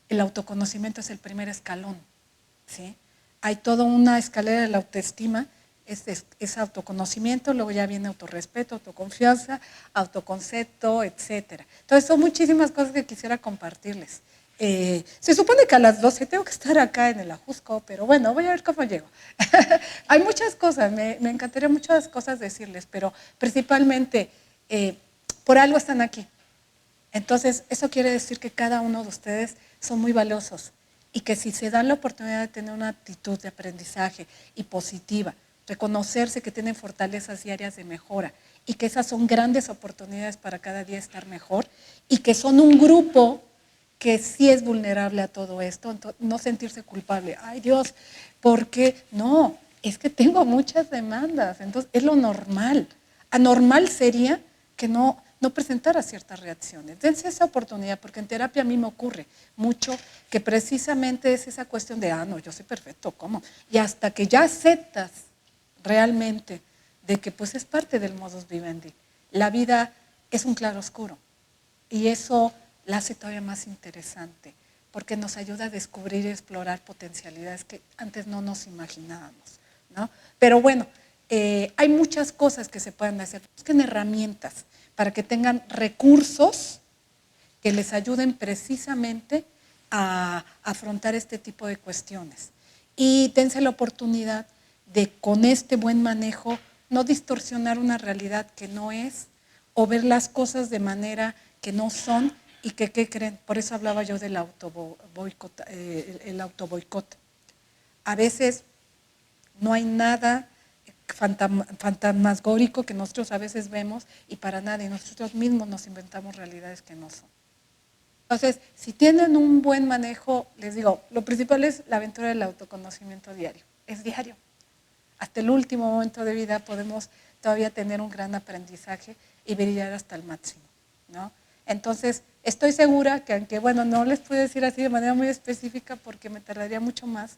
S3: el autoconocimiento es el primer escalón, ¿sí? Hay toda una escalera de la autoestima, es autoconocimiento, luego ya viene autorrespeto, autoconfianza, autoconcepto, etc. Entonces son muchísimas cosas que quisiera compartirles. Se supone que a las 12 tengo que estar acá en el Ajusco, pero bueno, voy a ver cómo llego. Hay muchas cosas, me encantaría muchas cosas decirles, pero principalmente por algo están aquí. Entonces, eso quiere decir que cada uno de ustedes son muy valiosos, y que si se dan la oportunidad de tener una actitud de aprendizaje y positiva, reconocerse que tienen fortalezas y áreas de mejora, y que esas son grandes oportunidades para cada día estar mejor, y que son un grupo que sí es vulnerable a todo esto, entonces, no sentirse culpable. Ay Dios, ¿por qué? No, es que tengo muchas demandas, entonces es lo normal. Anormal sería que no presentara ciertas reacciones. Dense esa oportunidad, porque en terapia a mí me ocurre mucho que precisamente es esa cuestión de, no, yo soy perfecto, ¿cómo? Y hasta que ya aceptas realmente de que pues es parte del modus vivendi. La vida es un claroscuro, y eso la hace todavía más interesante, porque nos ayuda a descubrir y explorar potencialidades que antes no nos imaginábamos, ¿no? Pero bueno, hay muchas cosas que se pueden hacer. Busquen herramientas para que tengan recursos que les ayuden precisamente a afrontar este tipo de cuestiones. Y dense la oportunidad de, con este buen manejo, no distorsionar una realidad que no es, o ver las cosas de manera que no son, y que, ¿qué creen? Por eso hablaba yo del el autoboicot. A veces no hay nada fantasmagórico que nosotros a veces vemos, y para nada, y nosotros mismos nos inventamos realidades que no son. Entonces, si tienen un buen manejo, les digo, lo principal es la aventura del autoconocimiento diario. Es diario. Hasta el último momento de vida podemos todavía tener un gran aprendizaje y brillar hasta el máximo, ¿no? Entonces, estoy segura que, aunque bueno, no les puedo decir así de manera muy específica porque me tardaría mucho más,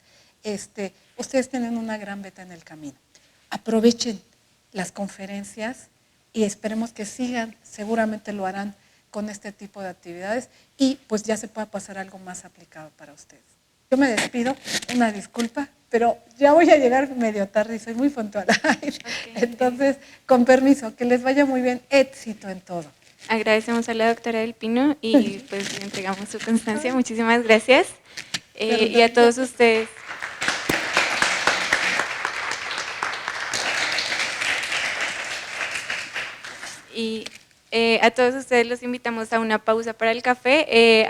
S3: ustedes tienen una gran beta en el camino. Aprovechen las conferencias y esperemos que sigan, seguramente lo harán con este tipo de actividades y pues ya se pueda pasar algo más aplicado para ustedes. Yo me despido, una disculpa, pero ya voy a llegar medio tarde y soy muy puntual. Entonces, con permiso, que les vaya muy bien, éxito en todo.
S2: Agradecemos a la doctora del Pino y pues le entregamos su constancia. Muchísimas gracias. Y a todos ustedes. Y a todos ustedes los invitamos a una pausa para el café.